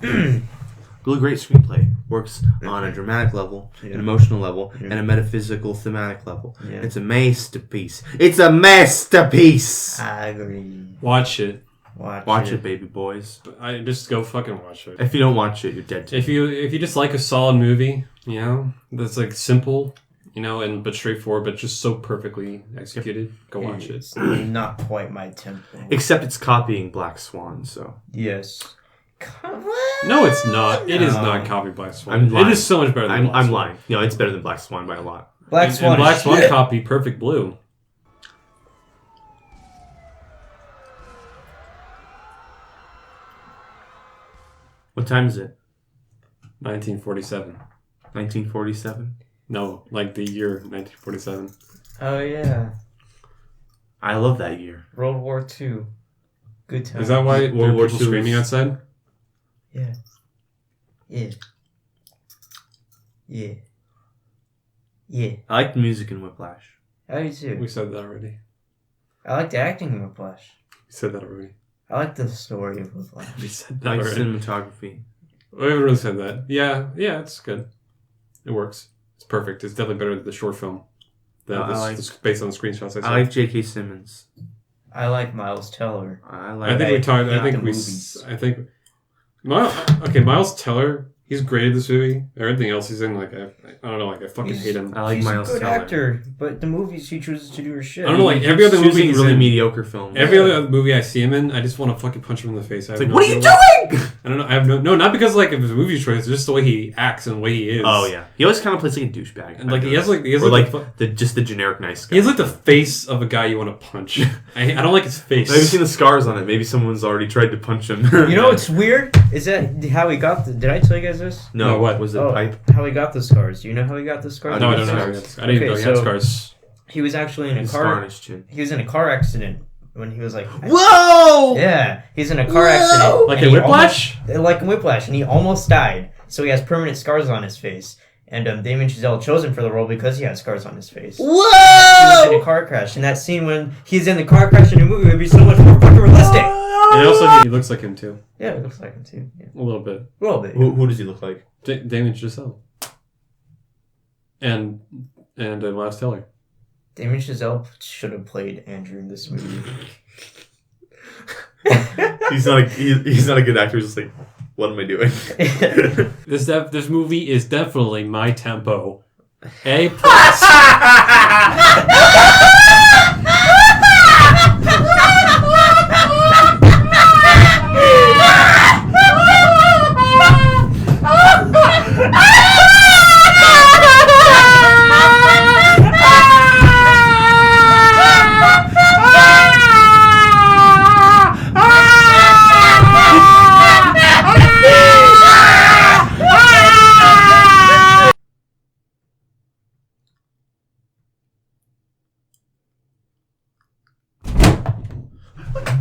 Really great screenplay. Works on a dramatic level, Yeah. an emotional level, Yeah. and a metaphysical thematic level. Yeah. It's a masterpiece. It's a masterpiece! I agree. Watch it. Watch it, baby boys. I just go fucking watch it. If you don't watch it, you're dead to If you just like a solid movie, you know, that's like simple, you know, and but straightforward, but just so perfectly executed, go watch it. It's not quite my tempo. Except it's copying Black Swan, so. Yes. Come No, it's not. It is No. not copy Black Swan. I'm lying. It is so much better than Black I'm Swan. lying. No, it's better than Black Swan by a lot. Black Swan. And Black is Swan shit. copy Perfect Blue. What time is it? 1947. 1947? No, like the year 1947. Oh yeah. I love that year. World War II. Good time. Is that why there World are War people II screaming was- outside? Yeah. Yeah. Yeah. Yeah. I like the music in Whiplash. I do too. We said that already. I like the acting in Whiplash. We said that already. I like the story of Whiplash. We said I that like already. cinematography. We haven't really said that. Yeah, it's good. It works. It's perfect. It's definitely better than the short film. This based on the screenshots I saw. I like J.K. Simmons. I like Miles Teller. I I like. think we talked. I not think the we. movies. I think. Miles Teller. He's great at this movie. Everything else he's in, like I don't know, like I fucking He's- hate him. I like He's Miles a good Teller. actor, but the movies he chooses to do are shit. I don't know, like He every keeps other movie choosing he's really in, mediocre films. every other movie I see him in, I just want to fucking punch him in the face. I have It's like, no what are you idea doing? I don't know. I have no, not because like of his movie choice, just the way he acts and the way he is. Oh yeah, he always kind of plays like a douchebag. And like he has or like like just the generic nice guy. he has like the face of a guy you want to punch. I don't like his face. Have you seen the scars on it? Maybe someone's already tried to punch him. You know what's weird? Is that how he got the... Did I tell you guys this? No, No, what? was it Oh, pipe? how he got the scars. Do you know how he got the scars? No, I Scars. don't know. I didn't even know he had Okay, so- scars. He was actually in a Scar on car... his chin. He was in a car accident when he was like... Whoa! Yeah, he's in a car accident. Like and in he Whiplash? Like in Whiplash, and he almost died. So he has permanent scars on his face. And Damien Chazelle chose him for the role because he has scars on his face. He was in a car crash, and that scene when he's in the car crash in a movie would be so much more fucking realistic. And also, he looks like him too, Yeah, it looks like him too. Yeah. a little bit. A little bit. Who does he look like? Damien Chazelle. And Miles Teller. Damien Chazelle should have played Andrew in this movie. He's not a good actor. He's just like, what am I doing? This movie is definitely my tempo. A plus.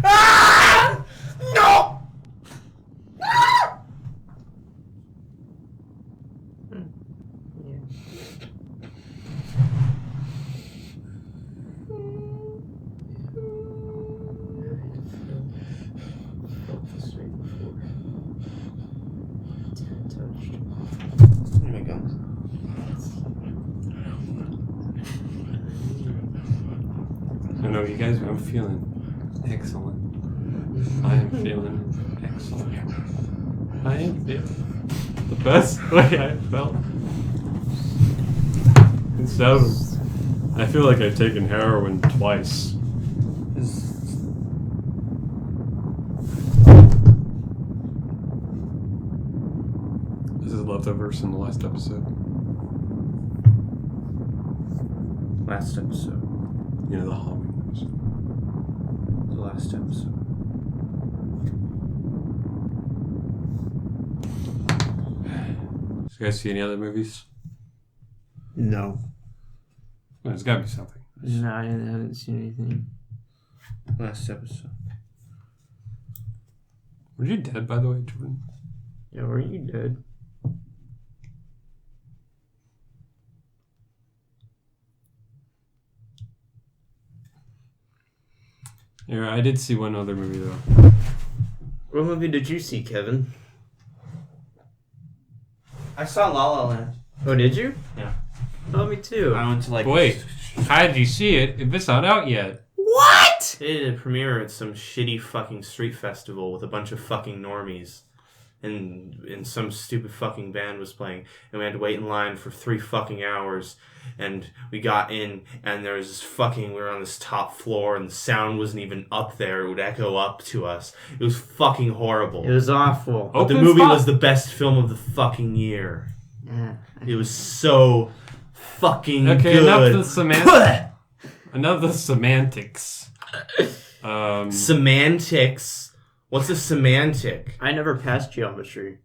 Ah! No! Ah! Yeah. Here we go. I know you guys, I'm feeling excellent. I am feeling excellent. I am feeling the best way I felt in 7. I feel like I've taken heroin twice. This is leftovers from the last episode. Last episode. You know, the Halloween episode. The last episode. Did you guys see any other movies? No. Well, there's gotta be something. No, I haven't seen anything. Last episode. Were you dead, by the way, Jordan? Yeah, were you dead? Yeah, I did see one other movie, though. What movie did you see, Kevin? I saw La La Land. Oh, did you? Yeah. Oh, me too. I went to like. Wait, how did you see it if it's not out yet? What? They did a premiere at some shitty fucking street festival with a bunch of fucking normies. And some stupid fucking band was playing. And we had to wait in line for 3 fucking hours. And we got in, and there was this fucking... We were on this top floor, and the sound wasn't even up there. It would echo up to us. It was fucking horrible. It was awful. But the Open movie spot. was the best film of the fucking year. Yeah. It was so fucking Okay, good. enough of the semantics. Semantics. What's a semantic? I never passed geometry.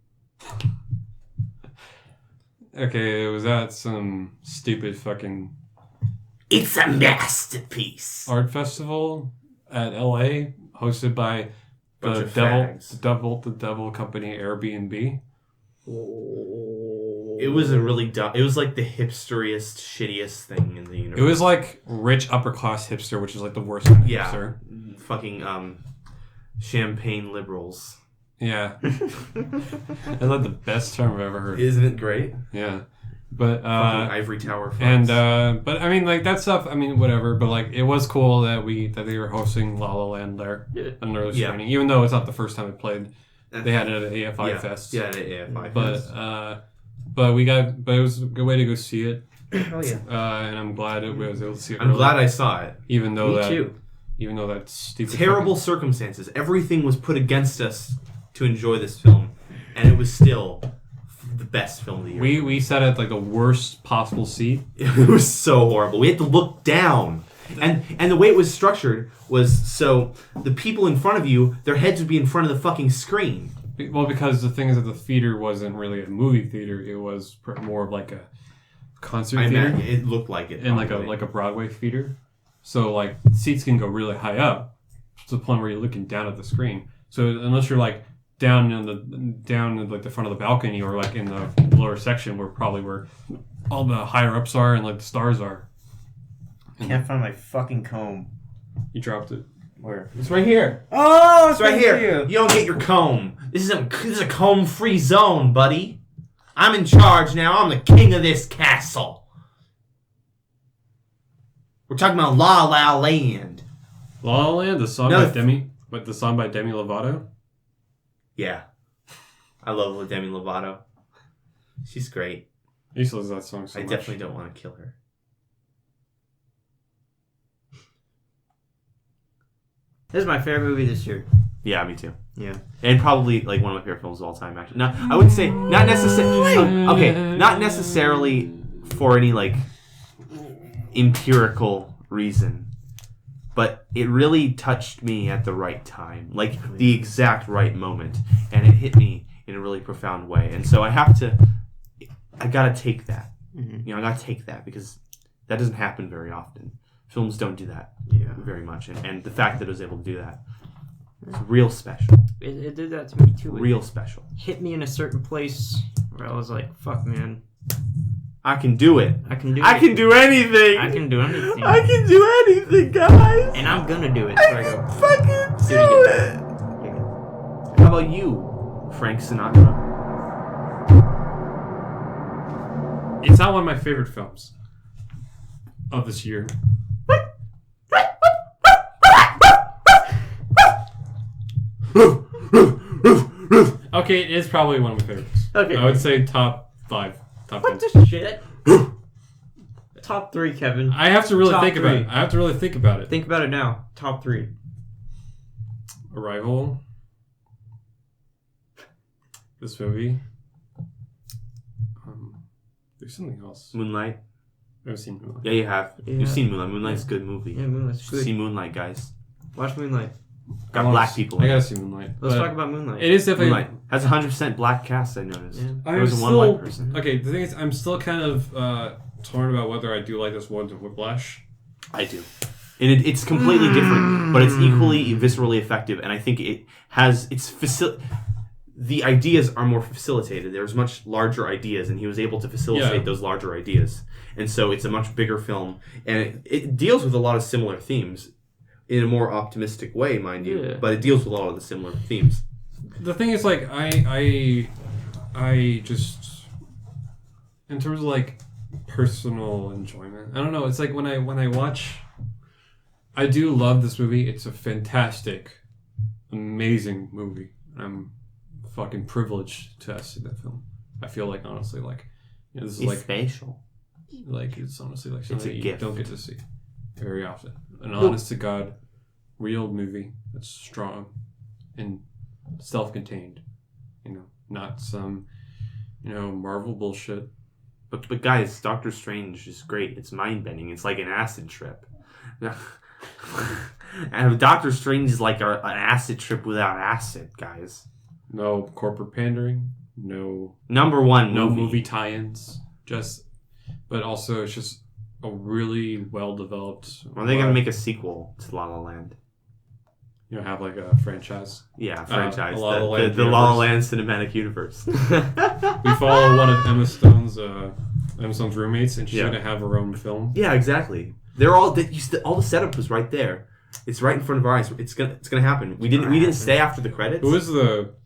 Okay, it was at some stupid fucking It's a masterpiece. art festival at LA, hosted by Bunch the of devil, fags. the devil company Airbnb. It was a really dumb. It was like the hipsteriest, shittiest thing in the universe. It was like rich upper class hipster, which is like the worst kind of yeah, hipster. fucking champagne liberals. Yeah, that's like the best term I've ever heard. Isn't it great? Yeah, but Fucking ivory tower. and fucks. but I mean, like that stuff. I mean, whatever. But like, it was cool that they were hosting La La Land there, an early Yeah. screening. Even though it's not the first time it played, they had it at AFI yeah. Fest. Yeah, the AFI But Fest. but it was a good way to go see it. Oh yeah. And I'm glad it was able to see it. I'm early, glad I saw it. even though Me that too. even though that stupid Terrible circumstances. Everything was put against us to enjoy this film, and it was still the best film of the year. we sat at like the worst possible seat. It was so horrible. We had to look down. And the way it was structured was so the people in front of you, their heads would be in front of the fucking screen. Well, because the thing is that the theater wasn't really a movie theater; it was more of like a concert I theater, imagine it looked like it. and probably. like a Broadway theater. So like seats can go really high up to the point where you're looking down at the screen. So unless you're like down in like the front of the balcony or like in the lower section where all the higher ups are and like the stars are. Can't find my fucking comb. You dropped it. Where? It's right here. Oh, It's right here. You don't get your comb. This is a comb-free zone, buddy. I'm in charge now. I'm the king of this castle. We're talking about La La Land. La La Land, the song No, by Demi Lovato. Yeah. I love Demi Lovato. She's great. I used to listen to that song so I much. definitely don't want to kill her. This is my favorite movie this year. Yeah, me too. Yeah. And probably like one of my favorite films of all time. Actually, now I would say not necessarily. Okay, not necessarily for any like empirical reason, but it really touched me at the right time, like the exact right moment, and it hit me in a really profound way. And so I gotta take that. Mm-hmm. You know, I gotta take that because that doesn't happen very often. Films don't do that very much, and the fact that it was able to do that It's real special. It did that to me too. Real special. Hit me in a certain place where I was like, fuck, man. I can do it. I can do I it. can do anything. I can do anything. I can do anything, guys. And I'm gonna do it. So I go, Fucking do it do it. How about you, Frank Sinatra? It's not one of my favorite films of this year. Okay, it is probably one of my favorites. Okay. I would say top 5. Top what 10. the shit? Top 3, Kevin. I have to really Top think about 3. it. I have to really think about it. Think about it now. Top 3. Arrival. This movie. There's something else. Moonlight. I've never seen Moonlight. Yeah, you have. Yeah. You've seen Moonlight. Moonlight's a good movie. Yeah, Moonlight's good. See Moonlight, guys. Watch Moonlight. Got black people. I in it. gotta see Moonlight. Let's But talk about Moonlight. It is definitely. Moonlight has 100% black cast. I noticed. Yeah. There was one white person. Okay, the thing is, I'm still kind of torn about whether I do like this more than Whiplash. I do. And it's completely different, but it's equally viscerally effective. And I think it has the ideas are more facilitated. There's much larger ideas, and he was able to facilitate those larger ideas. And so it's a much bigger film, and it deals with a lot of similar themes in a more optimistic way, mind you. Yeah. But it deals with a lot of the similar themes. The thing is, like, I just, in terms of like personal enjoyment, I don't know. It's like when I watch, I do love this movie. It's a fantastic, amazing movie. I'm fucking privileged to have seen that film. I feel like, honestly, like, you know, this is It's like special. like it's honestly like It's something a that you gift. don't get to see very often. An honest to God, real movie that's strong and self-contained. You know, not some, you know, Marvel bullshit. But guys, Doctor Strange is great. It's mind-bending. It's like an acid trip. And Doctor Strange is like an acid trip without acid, guys. No corporate pandering. No Number one movie tie-ins. But also it's just a really well developed. Are they gonna make a sequel to La La Land? You know, have like a franchise. Yeah, franchise. La La Land the La La universe. Land cinematic universe. We follow one of Emma Stone's roommates, and she's Yeah. gonna have her own film. Yeah, exactly. They're all all the setup was right there. It's right in front of our eyes. It's gonna happen. We didn't stay after the credits. Who is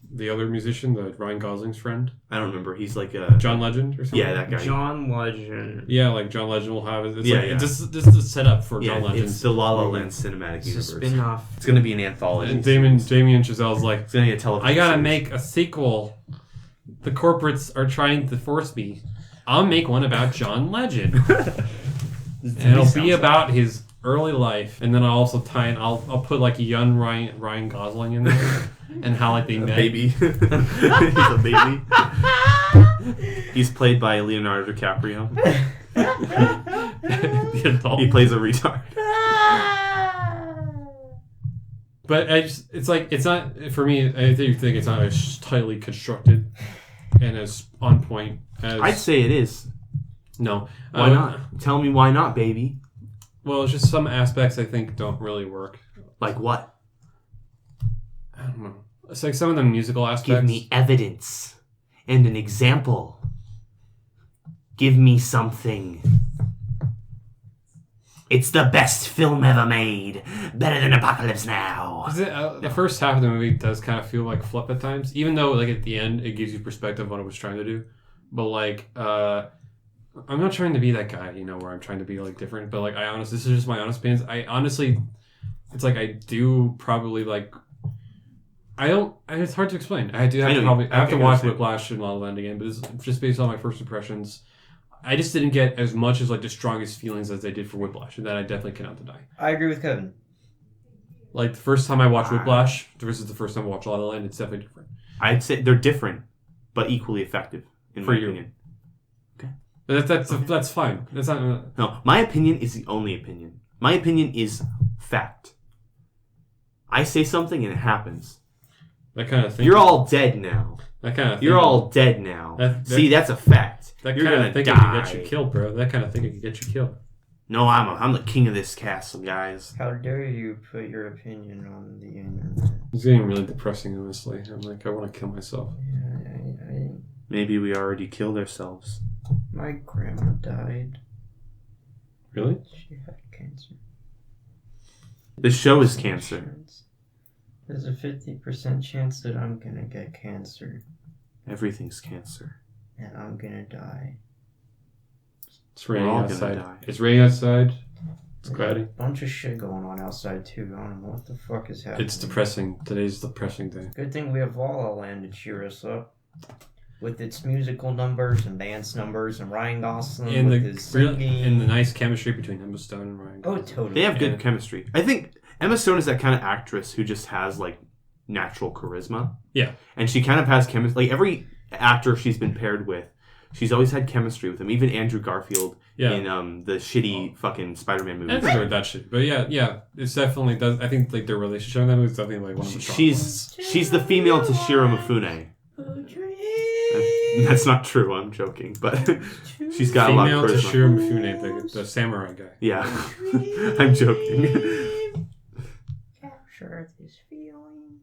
the other musician? The Ryan Gosling's friend, I don't remember. He's like a John Legend or something. Yeah, that guy. John Legend. Yeah, like John Legend will have it. It's Yeah, like, yeah. This is the setup for Yeah, John Legend. it's the La La Land cinematic It's a universe. spin-off. It's gonna be an anthology. And Damien Chazelle's like, It's gonna be a television. I gotta series. make a sequel. The corporates are trying to force me. I'll make one about John Legend. And it'll be about his early life, and then I'll also tie in. I'll put like a young Ryan Gosling in there, and how like they A met. baby. He's a baby. He's played by Leonardo DiCaprio. The adult. He plays a retard. But it's like it's not for me. I think it's not as tightly constructed and as on point as. I'd say it is. No. Why not? Tell me why not, baby. Well, it's just some aspects I think don't really work. Like what? I don't know. It's like some of the musical aspects. Give me evidence and an example. Give me something. It's the best film ever made. Better than Apocalypse Now. The first half of the movie does kind of feel like flip at times, even though like at the end it gives you perspective on what it was trying to do. But like, I'm not trying to be that guy, you know, where I'm trying to be like different. But like, this is just my honest opinions. I honestly, it's like I do probably like. I don't. It's hard to explain. I have to watch Whiplash and La La Land again, but it's just based on my first impressions. I just didn't get as much as like the strongest feelings as I did for Whiplash, and that I definitely cannot deny. I agree with Kevin. Like the first time I watched Whiplash versus the first time I watched La La Land, it's definitely different. I'd say they're different, but equally effective in my opinion. Okay. That's fine. That's not. No, my opinion is the only opinion. My opinion is fact. I say something and it happens. That kind of thing. You're all dead now. That kind of thing. You're all dead now. That- See, that's a fact. That You're kind gonna of thing die. could get you killed, bro. That kind of thing could get you killed. No, I'm the king of this castle, guys. How dare you put your opinion on the internet? It's getting really depressing, honestly. I'm like, I want to kill myself. Yeah, Maybe we already killed ourselves. my grandma died. Really? She had cancer. This show is cancer. There's a 50% chance that I'm gonna get cancer. Everything's cancer. And I'm gonna die. It's raining We're all outside. gonna die. It's raining outside. It's There's cloudy. a bunch of shit going on outside too. I don't know what the fuck is happening. It's depressing. Today's a depressing day. Good thing we have La La Land to cheer us up. With its musical numbers and dance numbers and Ryan Gosling And with the his singing. and the nice chemistry between Emma Stone and Ryan. Oh, Gosling. totally. They have good Yeah. chemistry. I think Emma Stone is that kind of actress who just has like natural charisma. Yeah. And she kind of has chemistry. Like every actor she's been paired with, she's always had chemistry with him. Even Andrew Garfield Yeah. in the shitty fucking Spider-Man I movies. enjoyed that shit. But yeah, it's definitely does. I think like their relationship in that movie is definitely like one of the strongest. She's the female Toshiro Mifune. That's not true. I'm joking, but she's got Female a lot of charisma. Toshiro Mifune, the samurai guy. Yeah, I'm joking. Capture this feeling.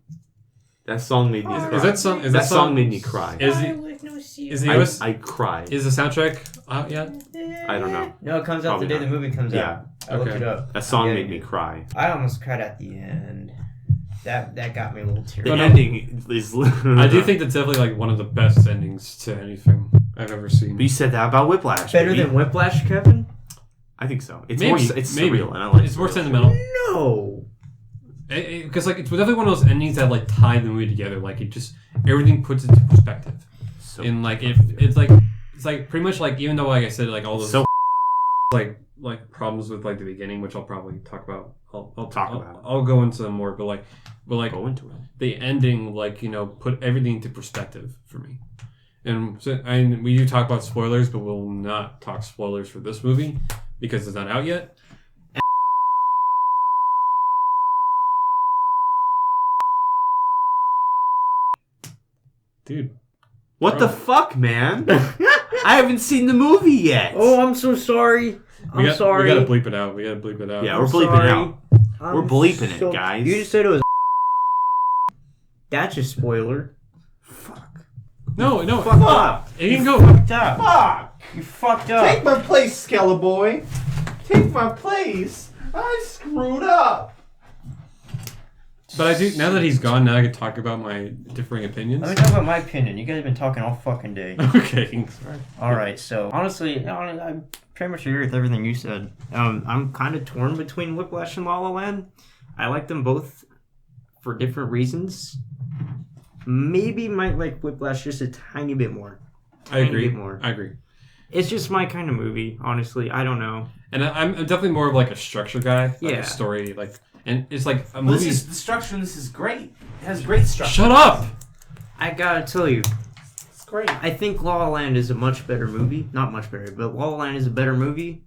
That song made me. Is cry. that song? Is that song made me cry? Is the US? I cried. Is the soundtrack out yet? I don't know. No, it comes out Probably the day not. the movie comes Yeah. out. I looked Okay. it up. That song Yeah, made me yeah. cry. I almost cried at the end. That got me a little teary. The no. ending is. I do think that's definitely like one of the best endings to anything I've ever seen. But you said that about Whiplash. Better baby. than Whiplash, Kevin? I think so. It's Maybe, more. It's maybe. surreal, and I like. It's more surreal. sentimental. No. Because like it's definitely one of those endings that like tie the movie together. Like it just everything puts it into perspective. So, And like if it's like pretty much like even though like I said like all those so like problems with like the beginning, which I'll probably talk about. I'll Talk about it. I'll go into them more, but like go into it. the ending like put everything into perspective for me. And so we do talk about spoilers, but we'll not talk spoilers for this movie because it's not out yet. Dude. What Bro. the fuck, man? I haven't seen the movie yet. Oh, I'm so sorry. I'm sorry. We gotta bleep it out. Yeah, I'm we're bleeping sorry. out. We're bleeping it, guys. You just said it was. That's a spoiler. Fuck. No. Fuck. It can go. Fucked up. Fuck! You fucked up. Take my place, Skella boy. Take my place. I screwed up. But I do now that he's gone. Now I can talk about my differing opinions. Let me talk about my opinion. You guys have been talking all fucking day. Okay. Sorry. Alright, so honestly, I pretty much agree with everything you said. I'm kind of torn between Whiplash and La La Land. I like them both for different reasons. Maybe might like Whiplash just a tiny bit more. I agree. Bit more. I agree. It's just my kind of movie, honestly. I don't know. And I'm definitely more of like a structure guy. Like Yeah. a story. And it's like a Well, movie. the structure. This is great. It has great structure. Shut up. I gotta tell you, It's great. I think La La Land is a much better movie. Not much better, but La La Land is a better movie.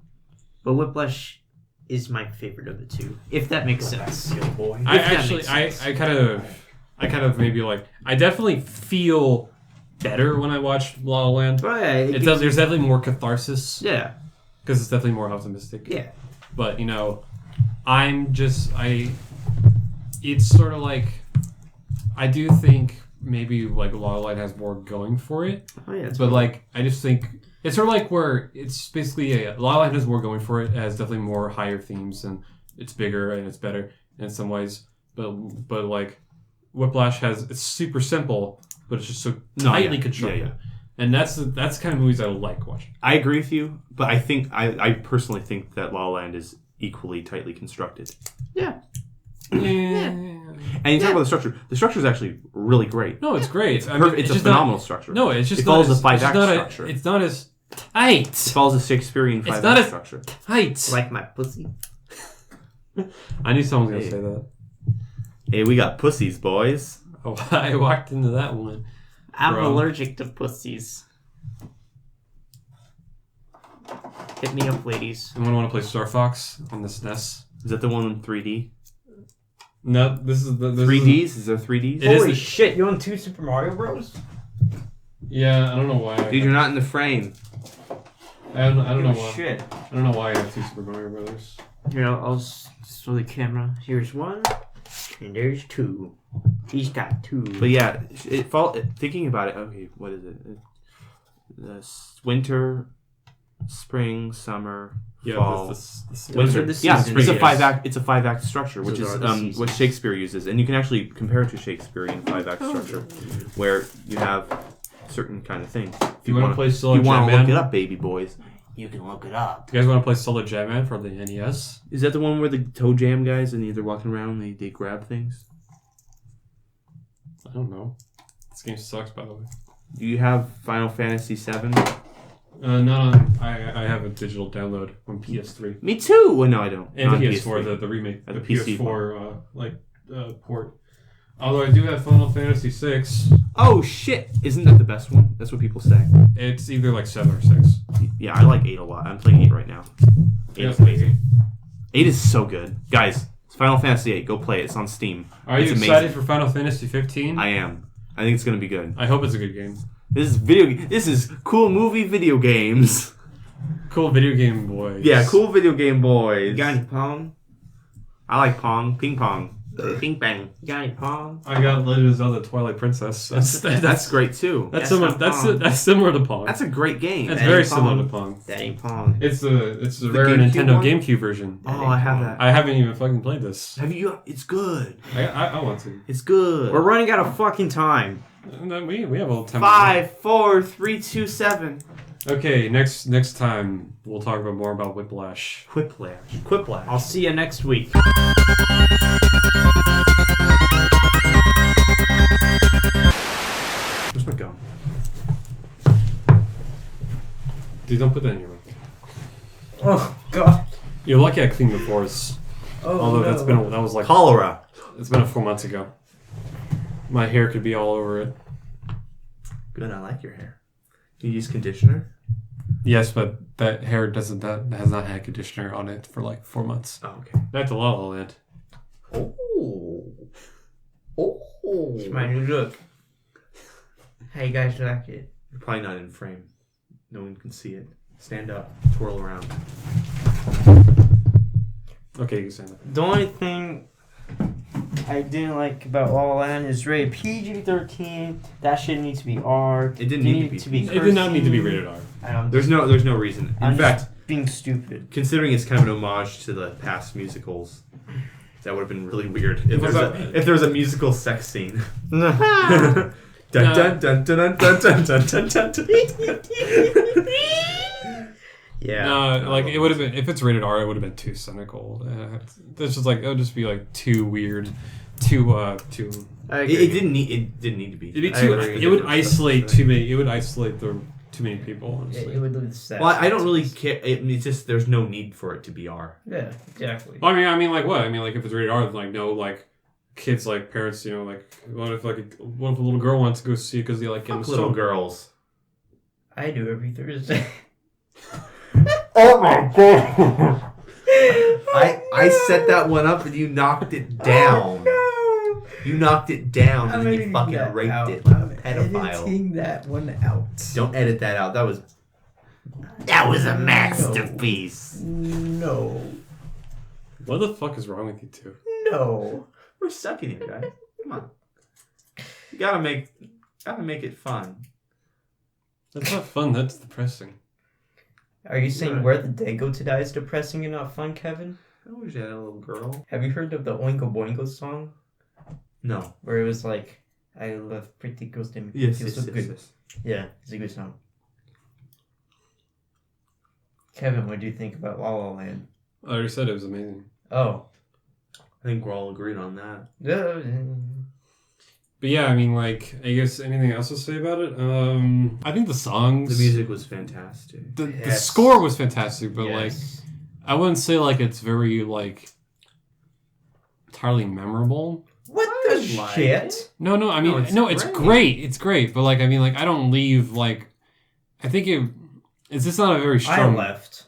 But Whiplash is my favorite of the two, if that makes sense. boy. I If that actually, makes I sense. kind of maybe like. I definitely feel better when I watch La La Land. But yeah, It does. There's definitely more catharsis Yeah, because it's definitely more optimistic. yeah. But it's sort of like I do think maybe like La La Land has more going for it, Oh yeah. but like I just think it's sort of like where it's basically La La Land has more going for it. It has definitely more higher themes and it's bigger and it's better in some ways. But like Whiplash it's super simple, but it's just so tightly constructed. Yeah. And that's the kind of movies I like watching. I agree with you, but I think I personally think that La La Land is equally tightly constructed. Yeah. Yeah. And you talk about the structure. The structure is actually really great. No, it's great. It's a just phenomenal structure. No, it's just It follows not the as- 5-act it's not structure. It's not as tight. It follows a Shakespearean It's 5-act not as- structure. Tight. Like my pussy. I knew someone was gonna Hey. say that. Hey, we got pussies, boys. Oh, I walked into that one. I'm Bro. allergic to pussies. Hit me up, ladies. Anyone want to play Star Fox on the SNES? Is that the one in 3D? No, this is the 3Ds? Is there 3Ds? It is Holy the- shit, you own 2 Super Mario Bros? Yeah, I don't know why. Dude, you're not in the frame. I don't know why. Shit. I don't know why I have 2 Super Mario Brothers. Here, I'll show the camera. Here's 1, and there's 2. He's got 2. But yeah, thinking about it. Okay, what is it? Winter, spring, summer, fall. Winter. Winter. Yeah, Seasons. it's a Yes. It's a 5-act structure, which Those is are the seasons. what Shakespeare uses, and you can actually compare it to Shakespearean 5-act structure, where you have certain kind of things. If you wanna play Solo you want to Jetman? look it up, baby boys. You can look it up. Do you guys want to play Solo Jetman for the NES? Is that the one where the toe jam guys and they're walking around and they grab things? I don't know. This game sucks, by the way. Do you have Final Fantasy VII? No, I have a digital download on PS3 Me too. Well, no, I don't. and Not the PS3. PS4, the remake, The the PC PS4 port. Although I do have Final Fantasy VI, Oh shit! Isn't that the best one? That's what people say. it's either like 7 or 6. Yeah, I like 8 a lot. I'm playing 8 right now. 8 is amazing. 8 is so good, guys. It's Final Fantasy 8. Go play it. It's on Steam. Are you It's excited amazing. for Final Fantasy 15? I am. I think it's gonna be good. I hope it's a good game. This is cool movie video games. Cool video game boys. Yeah, cool video game boys. You got any Pong? I like Pong, ping pong, ping bang. You got any Pong? I got Legend of Zelda Twilight Princess. That's great too. That's That's similar. not That's Pong. that's similar to Pong. That's a great game. That's That very ain't similar Pong. to Pong. That ain't Pong. It's the The rare GameCube Nintendo one? GameCube version. Oh, I have that. I haven't even fucking played this. Have you? It's good. I want to. It's good. We're running out of fucking time. And then we have a little time. 5, 4, 3, 2, 7. Okay, next time we'll talk about more about Whiplash. Quiplash. I'll see you next week. Where's my gum? Dude, don't put that in your mouth. Oh God. You're lucky I cleaned the floors. Oh Although no. that was like Cholera. it's been 4 months ago. My hair could be all over it. Good. I like your hair. You use conditioner? Yes, but that hair has not had conditioner on it for like 4 months. Oh, okay. That's a La La Land. It's my new look. How you guys like it? You're probably not in frame. No one can see it. Stand up. Twirl around. Okay, you can stand up. The only thing I didn't like about La La Land is rated PG-13. That shit needs to be R. It didn't need to be. It did not need to be rated R. I don't. There's no reason. In I'm fact, just being stupid. considering it's kind of an homage to the past musicals, that would have been really weird if there was a musical sex scene. Dun dun dun dun dun dun dun dun dun dun. Yeah. No, like it would have been if it's rated R, it would have been too cynical. It's just like it would just be like too weird, too. I It agree. didn't need to be. It'd be I too. agree. It would isolate too many. It would isolate too many people. Honestly. It would lose that. Well, I don't really care. It's just there's no need for it to be R. Yeah, exactly. I mean, like what? I mean, like if it's rated R, then like no, like kids, like parents, like what if a little girl wants to go see it because they like Fuck little girls. I do every Thursday. Oh my god! I set that one up and you knocked it down. No. You knocked it down and then you editing fucking that raped out. it like a I'm pedophile. editing that one out. Don't edit that out. That was a masterpiece. No. What the fuck is wrong with you two? No. We're sucking here, guys. Come on. You gotta make it fun. That's not fun. That's depressing. Are you saying Right. Where the Dead Go to Die is depressing and not fun, Kevin? I wish I had a little girl. Have you heard of the Oingo Boingo song? No. Where it was like, I love pretty girls, they make me Yes, feel so good. Yeah, it's a good song. Kevin, what do you think about La La Land? I already said it was amazing. Oh. I think we're all agreed on that. But yeah, I mean, like, I guess anything else to say about it? I think the songs, The music was fantastic. the Yes. score was fantastic, but Yes. like, I wouldn't say like it's very like entirely memorable. What I the like shit? it. No, I mean, No, it's it's great. It's great, but like, I mean, like, I don't leave like, I think it's just not a very I strong. left.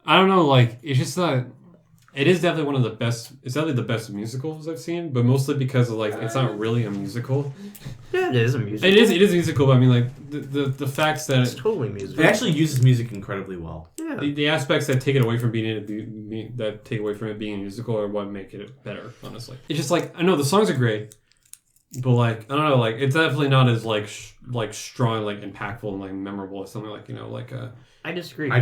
I don't know, like, it's just not. It is definitely one of the best. It's definitely the best musicals I've seen, but mostly because of like it's not really a musical. Yeah, it is a musical. It is a musical, but I mean like the facts that It's totally musical. It actually uses music incredibly well. Yeah. the aspects that take it away from that take away from it being a musical are what make it better. Honestly, it's just like I know the songs are great, but like I don't know, like it's definitely not as like strong, like impactful and like memorable as something like like I disagree. I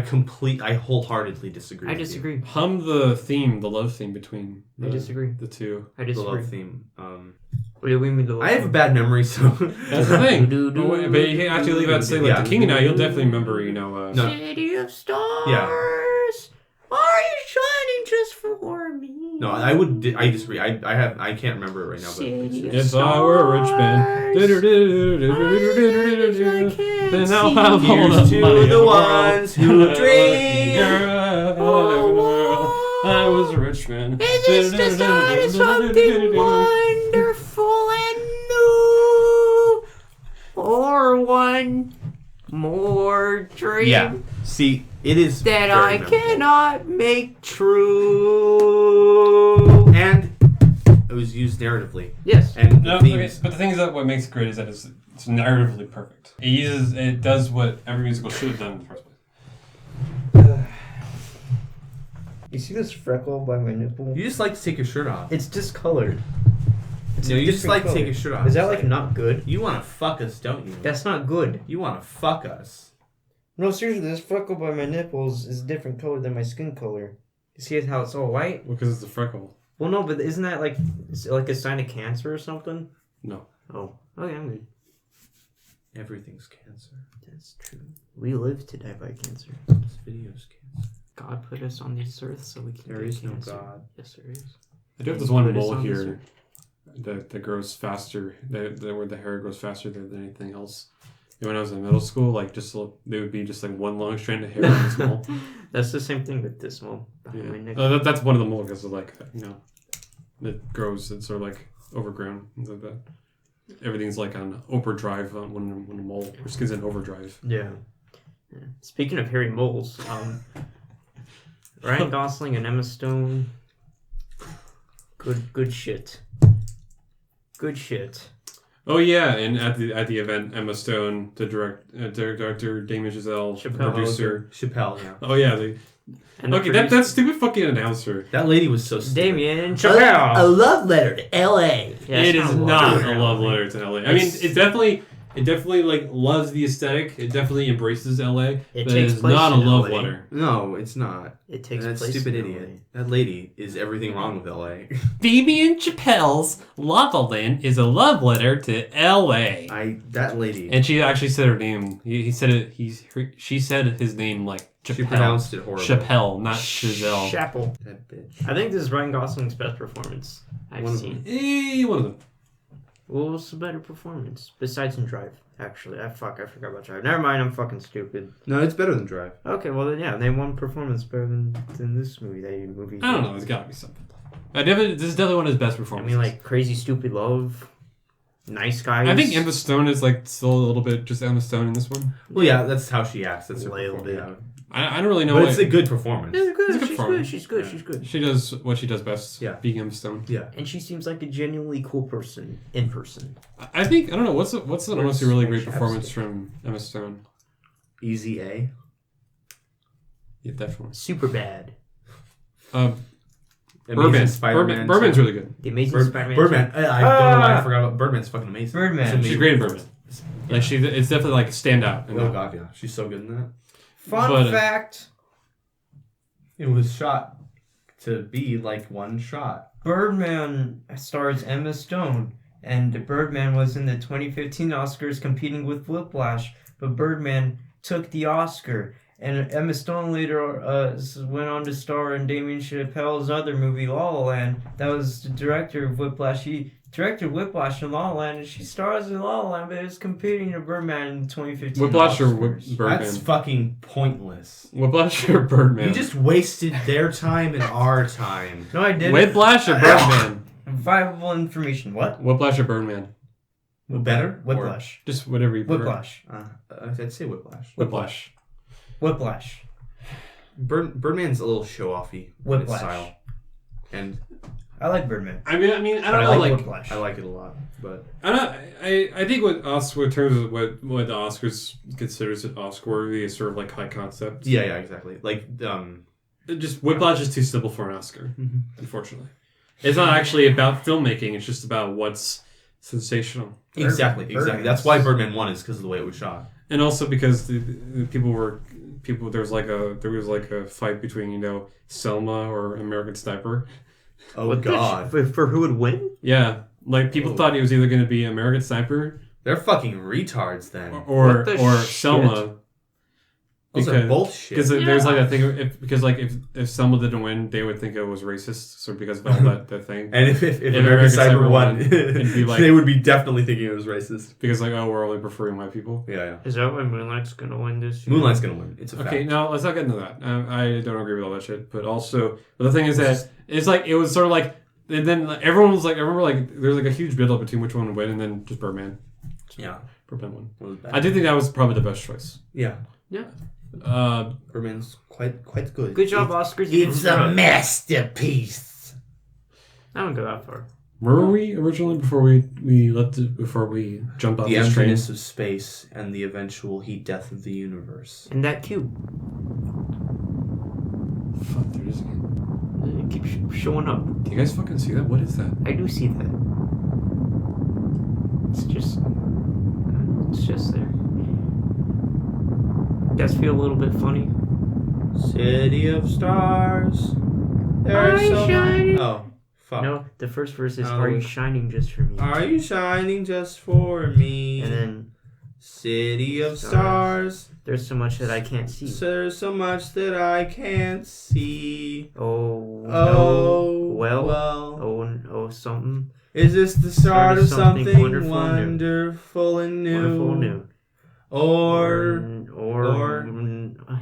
wholeheartedly disagree. I with disagree. hum the love theme between. I disagree. The two. I You. The disagree. love theme. What do we mean the love I have a theme? bad memory, so That's the thing. But you can actually leave out to say like Yeah. the king now. You'll definitely remember. No. City of stars. Are you shining just for me? No, I disagree. I can't remember it right now, but it's just, If I were a rich man, then I'll have all here's the to money in the the ones world. who dream. I was a rich man. Is this the start of something wonderful and new? Or one more dream Yeah. See, it is that very I memorable. cannot make true? And it was used narratively. Yes. And the No, okay, themes. but the thing is that what makes it great is that it's narratively perfect. It does what every musical should have done in the first place. You see this freckle by my nipple? You just like to take your shirt off. It's discolored. It's No, a you just different like to take color. your shirt off. Is that like not good? You want to fuck us, don't you? That's not good. You want to fuck us. No, seriously, this freckle by my nipples is a different color than my skin color. You see how it's all white? Well, because it's a freckle. Well, no, but isn't that like a sign of cancer or something? No. Oh, okay, I'm good. Everything's cancer. That's true. We live to die by cancer. This video's cancer. God put us on this earth so we can There get is no cancer. God. Yes, there is. I do have this one Put us mole on this here that grows faster, where the hair grows faster than anything else. And when I was in middle school, like there would be just like one long strand of hair on this mole. That's the same thing with this mole behind my neck. That's one of the moles because of like it grows. It's sort of like overgrown. Like that. Everything's like on overdrive when a mole or skin's in overdrive. Yeah. Speaking of hairy moles, Ryan Gosling and Emma Stone. Good shit. Good shit. Oh yeah, and at the event, Emma Stone, the director, Damien Chazelle, the producer. Chappelle, yeah. Oh yeah, And the okay, producer- that stupid fucking announcer. That lady was so stupid. Damien Chazelle. love letter to L.A. Yeah, It it's is not not a love letter to LA. I mean, it definitely like loves the aesthetic. It definitely embraces LA. It but takes it is place not a in love LA. letter. No, it's not. It takes That place stupid in idiot. LA. That lady is everything wrong with L.A. Damien Chappelle's Lava Land is a love letter to LA. That lady. And she actually said her name. He said it. She said his name like Chappelle. She pronounced it horribly. Chappelle, not Chazelle. Chapel. That bitch. I think this is Ryan Gosling's best performance I've One of seen. One of them. What was the better performance? Besides in Drive, actually. I forgot about Drive. Never mind, I'm fucking stupid. No, it's better than Drive. Okay, well then, yeah, name one performance better than this movie. I don't know. There's got to be something. This is definitely one of his best I performances. mean, like, Crazy Stupid Love, Nice Guys. I think Emma Stone is like still a little bit just Emma Stone in this one. Well, yeah, that's how she acts. That's her A little performance. bit. Yeah. I don't really know. But what it's a good performance. She's good. It's a good She's performance. good. She's good. Yeah. She's good. She does what she does best. Yeah. Being Emma Stone. Yeah. And she seems like a genuinely cool person in person. I think I don't know what's the honestly really great Chapstick? performance from Emma Stone. Easy A. Yeah, definitely. Super bad. Birdman. Spider-Man. Birdman's really good. The Amazing Spider-Man. Birdman. I don't know why I forgot about Birdman's fucking amazing. Birdman. It's amazing. She's great in Birdman. Like it's definitely like a standout. Oh god, yeah, she's so good in that. Fun But, fact. It was shot to be like one shot. Birdman stars Emma Stone, and Birdman was in the 2015 Oscars competing with Whiplash, but Birdman took the Oscar. And Emma Stone later went on to star in Damien Chappelle's other movie, La La Land. That was the director of Whiplash. He directed Whiplash in La La Land, and she stars in La La Land, but is competing to Birdman in the 2015 Whiplash or Oscars. Birdman? That's fucking pointless. Whiplash or Birdman? You just wasted their time and our time. No, I didn't. Whiplash or Birdman? Viable information. What? Whiplash or Birdman? Better? Whiplash. Just whatever you prefer. Whiplash. I'd say Whiplash. Whiplash. Whiplash. Birdman's a little show-offy with Whiplash. style. And I like Birdman. I mean, I But don't I know, like like, Whiplash. I like it a lot, but I think what in terms of what the Oscars considers it Oscar worthy is sort of like high concept. yeah, exactly. Like, Just Whiplash is too simple for an Oscar, Mhm. unfortunately. It's not actually about filmmaking. It's just about what's sensational. exactly. Birdman. That's why Birdman won is because of the way it was shot. And also because the people there was like a fight between Selma or American Sniper. Oh What the God, for who would win? Yeah, like people Oh. thought he was either going to be American Sniper they're fucking retards then. or What the Selma. Those are both shit. Because there's like a thing if Selma didn't win, they would think it was racist. So because of all that thing, And if American American Cyber Cyber won, won, it'd be like- they would be definitely thinking it was racist. because like we're only preferring white people. Yeah. Is that why Moonlight's gonna win this year? Moonlight's gonna win. It's a Okay, fact. now let's not get into that. I don't agree with all that shit. But also, the thing is that it's like it was sort of like, and then like, everyone was like, I remember like there's like a huge build up between which one would win, and then just Birdman. Yeah. Birdman won. It was bad. I do think that was probably the best choice. Yeah. Birdman's quite good. Good job, Oscars. You It's did a good. masterpiece. I don't go that far. Where were we originally before we jump off The this train? emptiness of space and the eventual heat death of the universe. And that cube. Fuck, there it is again. It keeps showing up. Do you guys fucking see that? What is that? I do see that. It's just there. You guys feel a little bit funny? City of stars. Are you shining? Oh, fuck. No, the first verse is Oh. "Are you shining just for me?" Are you shining just for me? And then City of Stars. stars. there's so much that I can't see. So there's so much that I can't see. Oh, Oh, no. Well, well. oh, something Is this the start of something wonderful wonderful and new? wonderful new. Or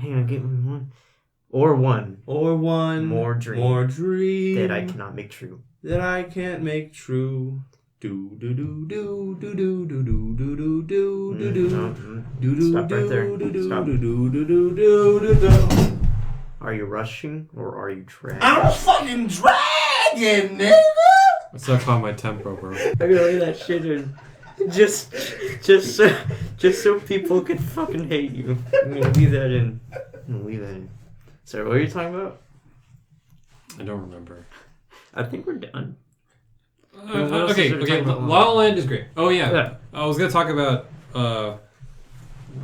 Hang on, give me one. Or one one More dream. more dream that I cannot make true. that I can't make true. Do do do do do do do do do do do do No, do. Stop right there. Stop. Do. Are you rushing or are you dragging? I'm a fucking dragon, nigga. What's that called? My tempo, bro. I'm gonna leave that shit in. Just so people can fucking hate you. I'm gonna leave that in. Sorry, what are you talking about? I don't remember. I think we're done. What else Okay. is there to talk about? La La Land is great. Oh yeah. Yeah. I was gonna talk about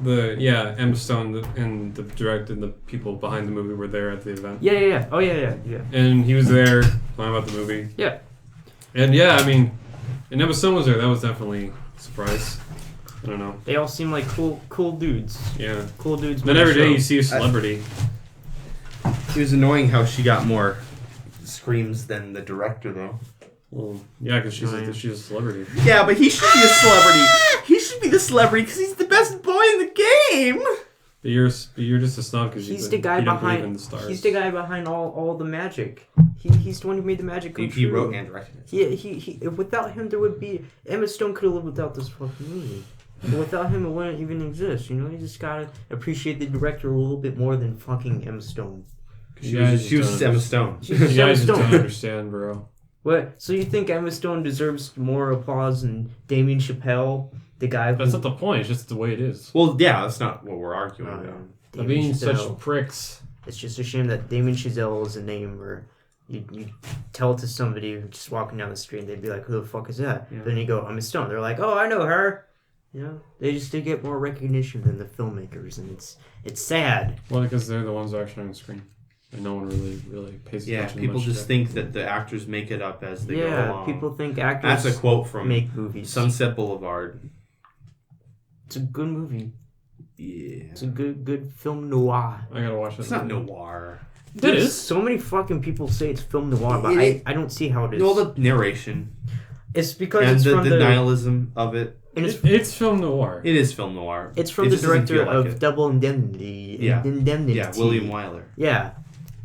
Emma Stone and the director and the people behind the movie were there at the event. Yeah. Oh yeah. And he was there talking about the movie. Yeah. And yeah, I mean, and Emma Stone was there. That was definitely a surprise. I don't know. They all seem like cool dudes. Yeah. Cool dudes. Then with every a day show. you see a celebrity. It was annoying how she got more screams than the director, though. Well, yeah, because she's Oh, yeah. she's a celebrity. Yeah, but he should be a celebrity. He should be the celebrity because he's the best boy in the game. But you're just a snob because He's the guy don't believe in behind. the stars. He's the guy behind all the magic. He's the one who made the magic come He true. wrote and directed it. Yeah, he without him there would be Emma Stone could have lived without this fucking movie. But without him it wouldn't even exist. You know, you just gotta appreciate the director a little bit more than fucking Emma Stone. She was just Emma Stone. She's You just Emma guys just don't Stone. understand, bro. What? So you think Emma Stone deserves more applause than Damien Chappelle, the guy who? That's not the point. It's just the way it is. Well, yeah, that's not what we're arguing about. They're Damien being Chazelle. such pricks. It's just a shame that Damien Chazelle is a name where you tell it to somebody just walking down the street and they'd be like, who the fuck is that? Yeah. Then you go, Emma Stone. They're like, oh, I know her. You know, they just did get more recognition than the filmmakers, and it's sad. Well, because they're the ones actually on the screen, and no one really pays Yeah, attention. people much just to think that the actors make it up as they go Yeah, along. people think actors That's a quote from make movies. Sunset Boulevard. It's a good movie. Yeah. It's a good film noir. I gotta watch it. It's not noir. It is. So many fucking people say it's film noir, but It- I don't see how it is. No, the narration It's because and it's the from the nihilism of it. and It's film noir. It is film noir. it's from It the just doesn't director feel like of it. Double Indemnity. Yeah. Indemnity. Yeah, William Wyler. Yeah.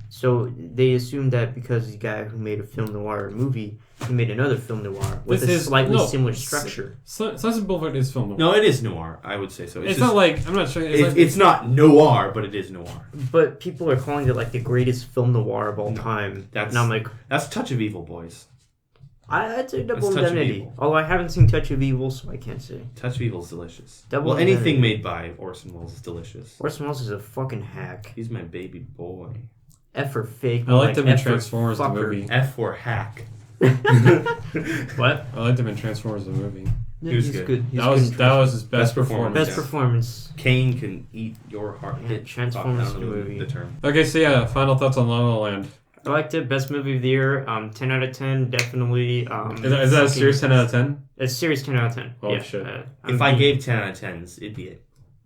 So they assumed that because the guy who made a film noir movie, he made another film noir with This a is- slightly no, similar s- structure. Sunset Boulevard is film noir. No, it is noir. I would say so. it's just- not like I'm not sure. It's not noir, but it is noir. But people are calling it like the greatest film noir of all time. that's- and I'm like, That's Touch of Evil, boys. I'd say Double That's Touch of Indemnity. Evil. Although I haven't seen Touch of Evil, so I can't say. Touch of Evil is delicious. Double well, anything Indemnity. made by Orson Welles is delicious. Orson Welles is a fucking hack. He's my baby boy. F for fake. I liked him in F for Transformers the fucker. movie. F for hack. What? I liked him in Transformers the movie. Yeah, He was he's good. He's That good was in that was his best Best performance. performance. Best performance. Kane can eat your heart. Yeah, Transformers the movie. The term. Okay, so yeah, final thoughts on La La Land. I liked it. Best movie of the year. 10 out of 10. Definitely. Is that a serious 10 out of 10? A serious 10 out of 10. Oh, yeah. shit. If I gave 10 out of 10s, it'd be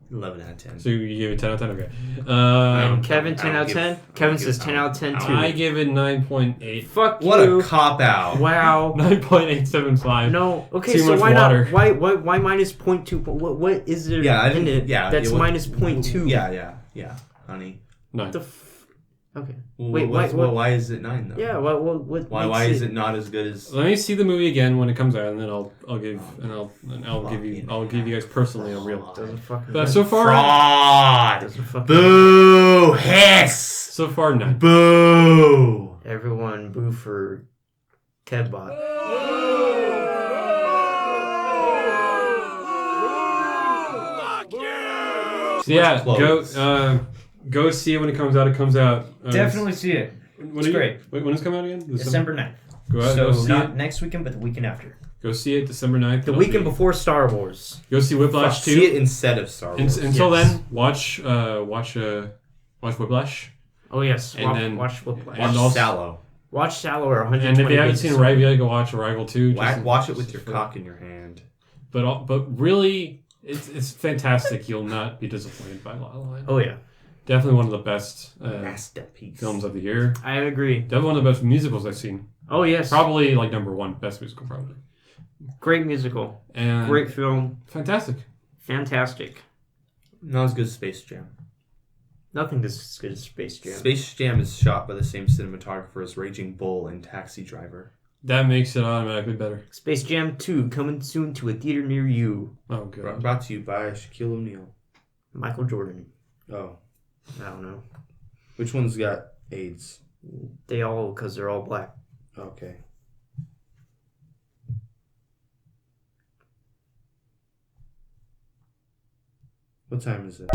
11 out of 10. So you gave it 10 out of 10? Okay. Kevin, 10 out of 10. Kevin says 10 out of 10 too. I give it 9.8. Fuck What you. a cop out. Wow. 9.875. No. Okay, Too so much why water. not? Why minus 0.2? What is there Yeah, I in didn't. it Yeah, that's it was- minus 0.2? Yeah, honey. 9. Okay. Well, Wait, why is it 9 though? Yeah. What? Why makes is it not as good as? Let me see the movie again when it comes out, and then I'll give you guys personally a real. Doesn't fucking. But so far, Fraud. Doesn't fucking. Boo! Hiss! so far 9. Boo! Everyone boo for Kevbot. So yeah, Clothes. go see it when it comes out. It comes out. Definitely see it. When It's great. Wait, when does it come out again? December 9th. Go out. So Go see not it. next weekend, but the weekend after. Go see it December 9th. The It'll weekend be- before Star Wars. Go see Whiplash See it 2. instead of Star Wars. Until Yes. then, watch Whiplash. Oh yes. And then- Watch Whiplash. Watch and also- Salò. Watch Salò or 120. And if you haven't Days seen of Arrival yet, go watch Arrival 2. Watch it with your cock in your hand. But really, it's fantastic. You'll not be disappointed by La La Land. Oh yeah, Definitely one of the best Masterpiece. films of the year. I agree. Definitely one of the best musicals I've seen. Oh yes, Probably like number one best musical, probably. great musical, And great film, fantastic. fantastic. Not as good as Space Jam. Nothing as good as Space Jam. Space Jam is shot by the same cinematographer as Raging Bull and Taxi Driver. That makes it automatically better. Space Jam 2 coming soon to a theater near you. Oh god. Brought to you by Shaquille O'Neal. Michael Jordan. Oh. I don't know. Which one's got AIDS? They all, because they're all black. Okay. What time is it?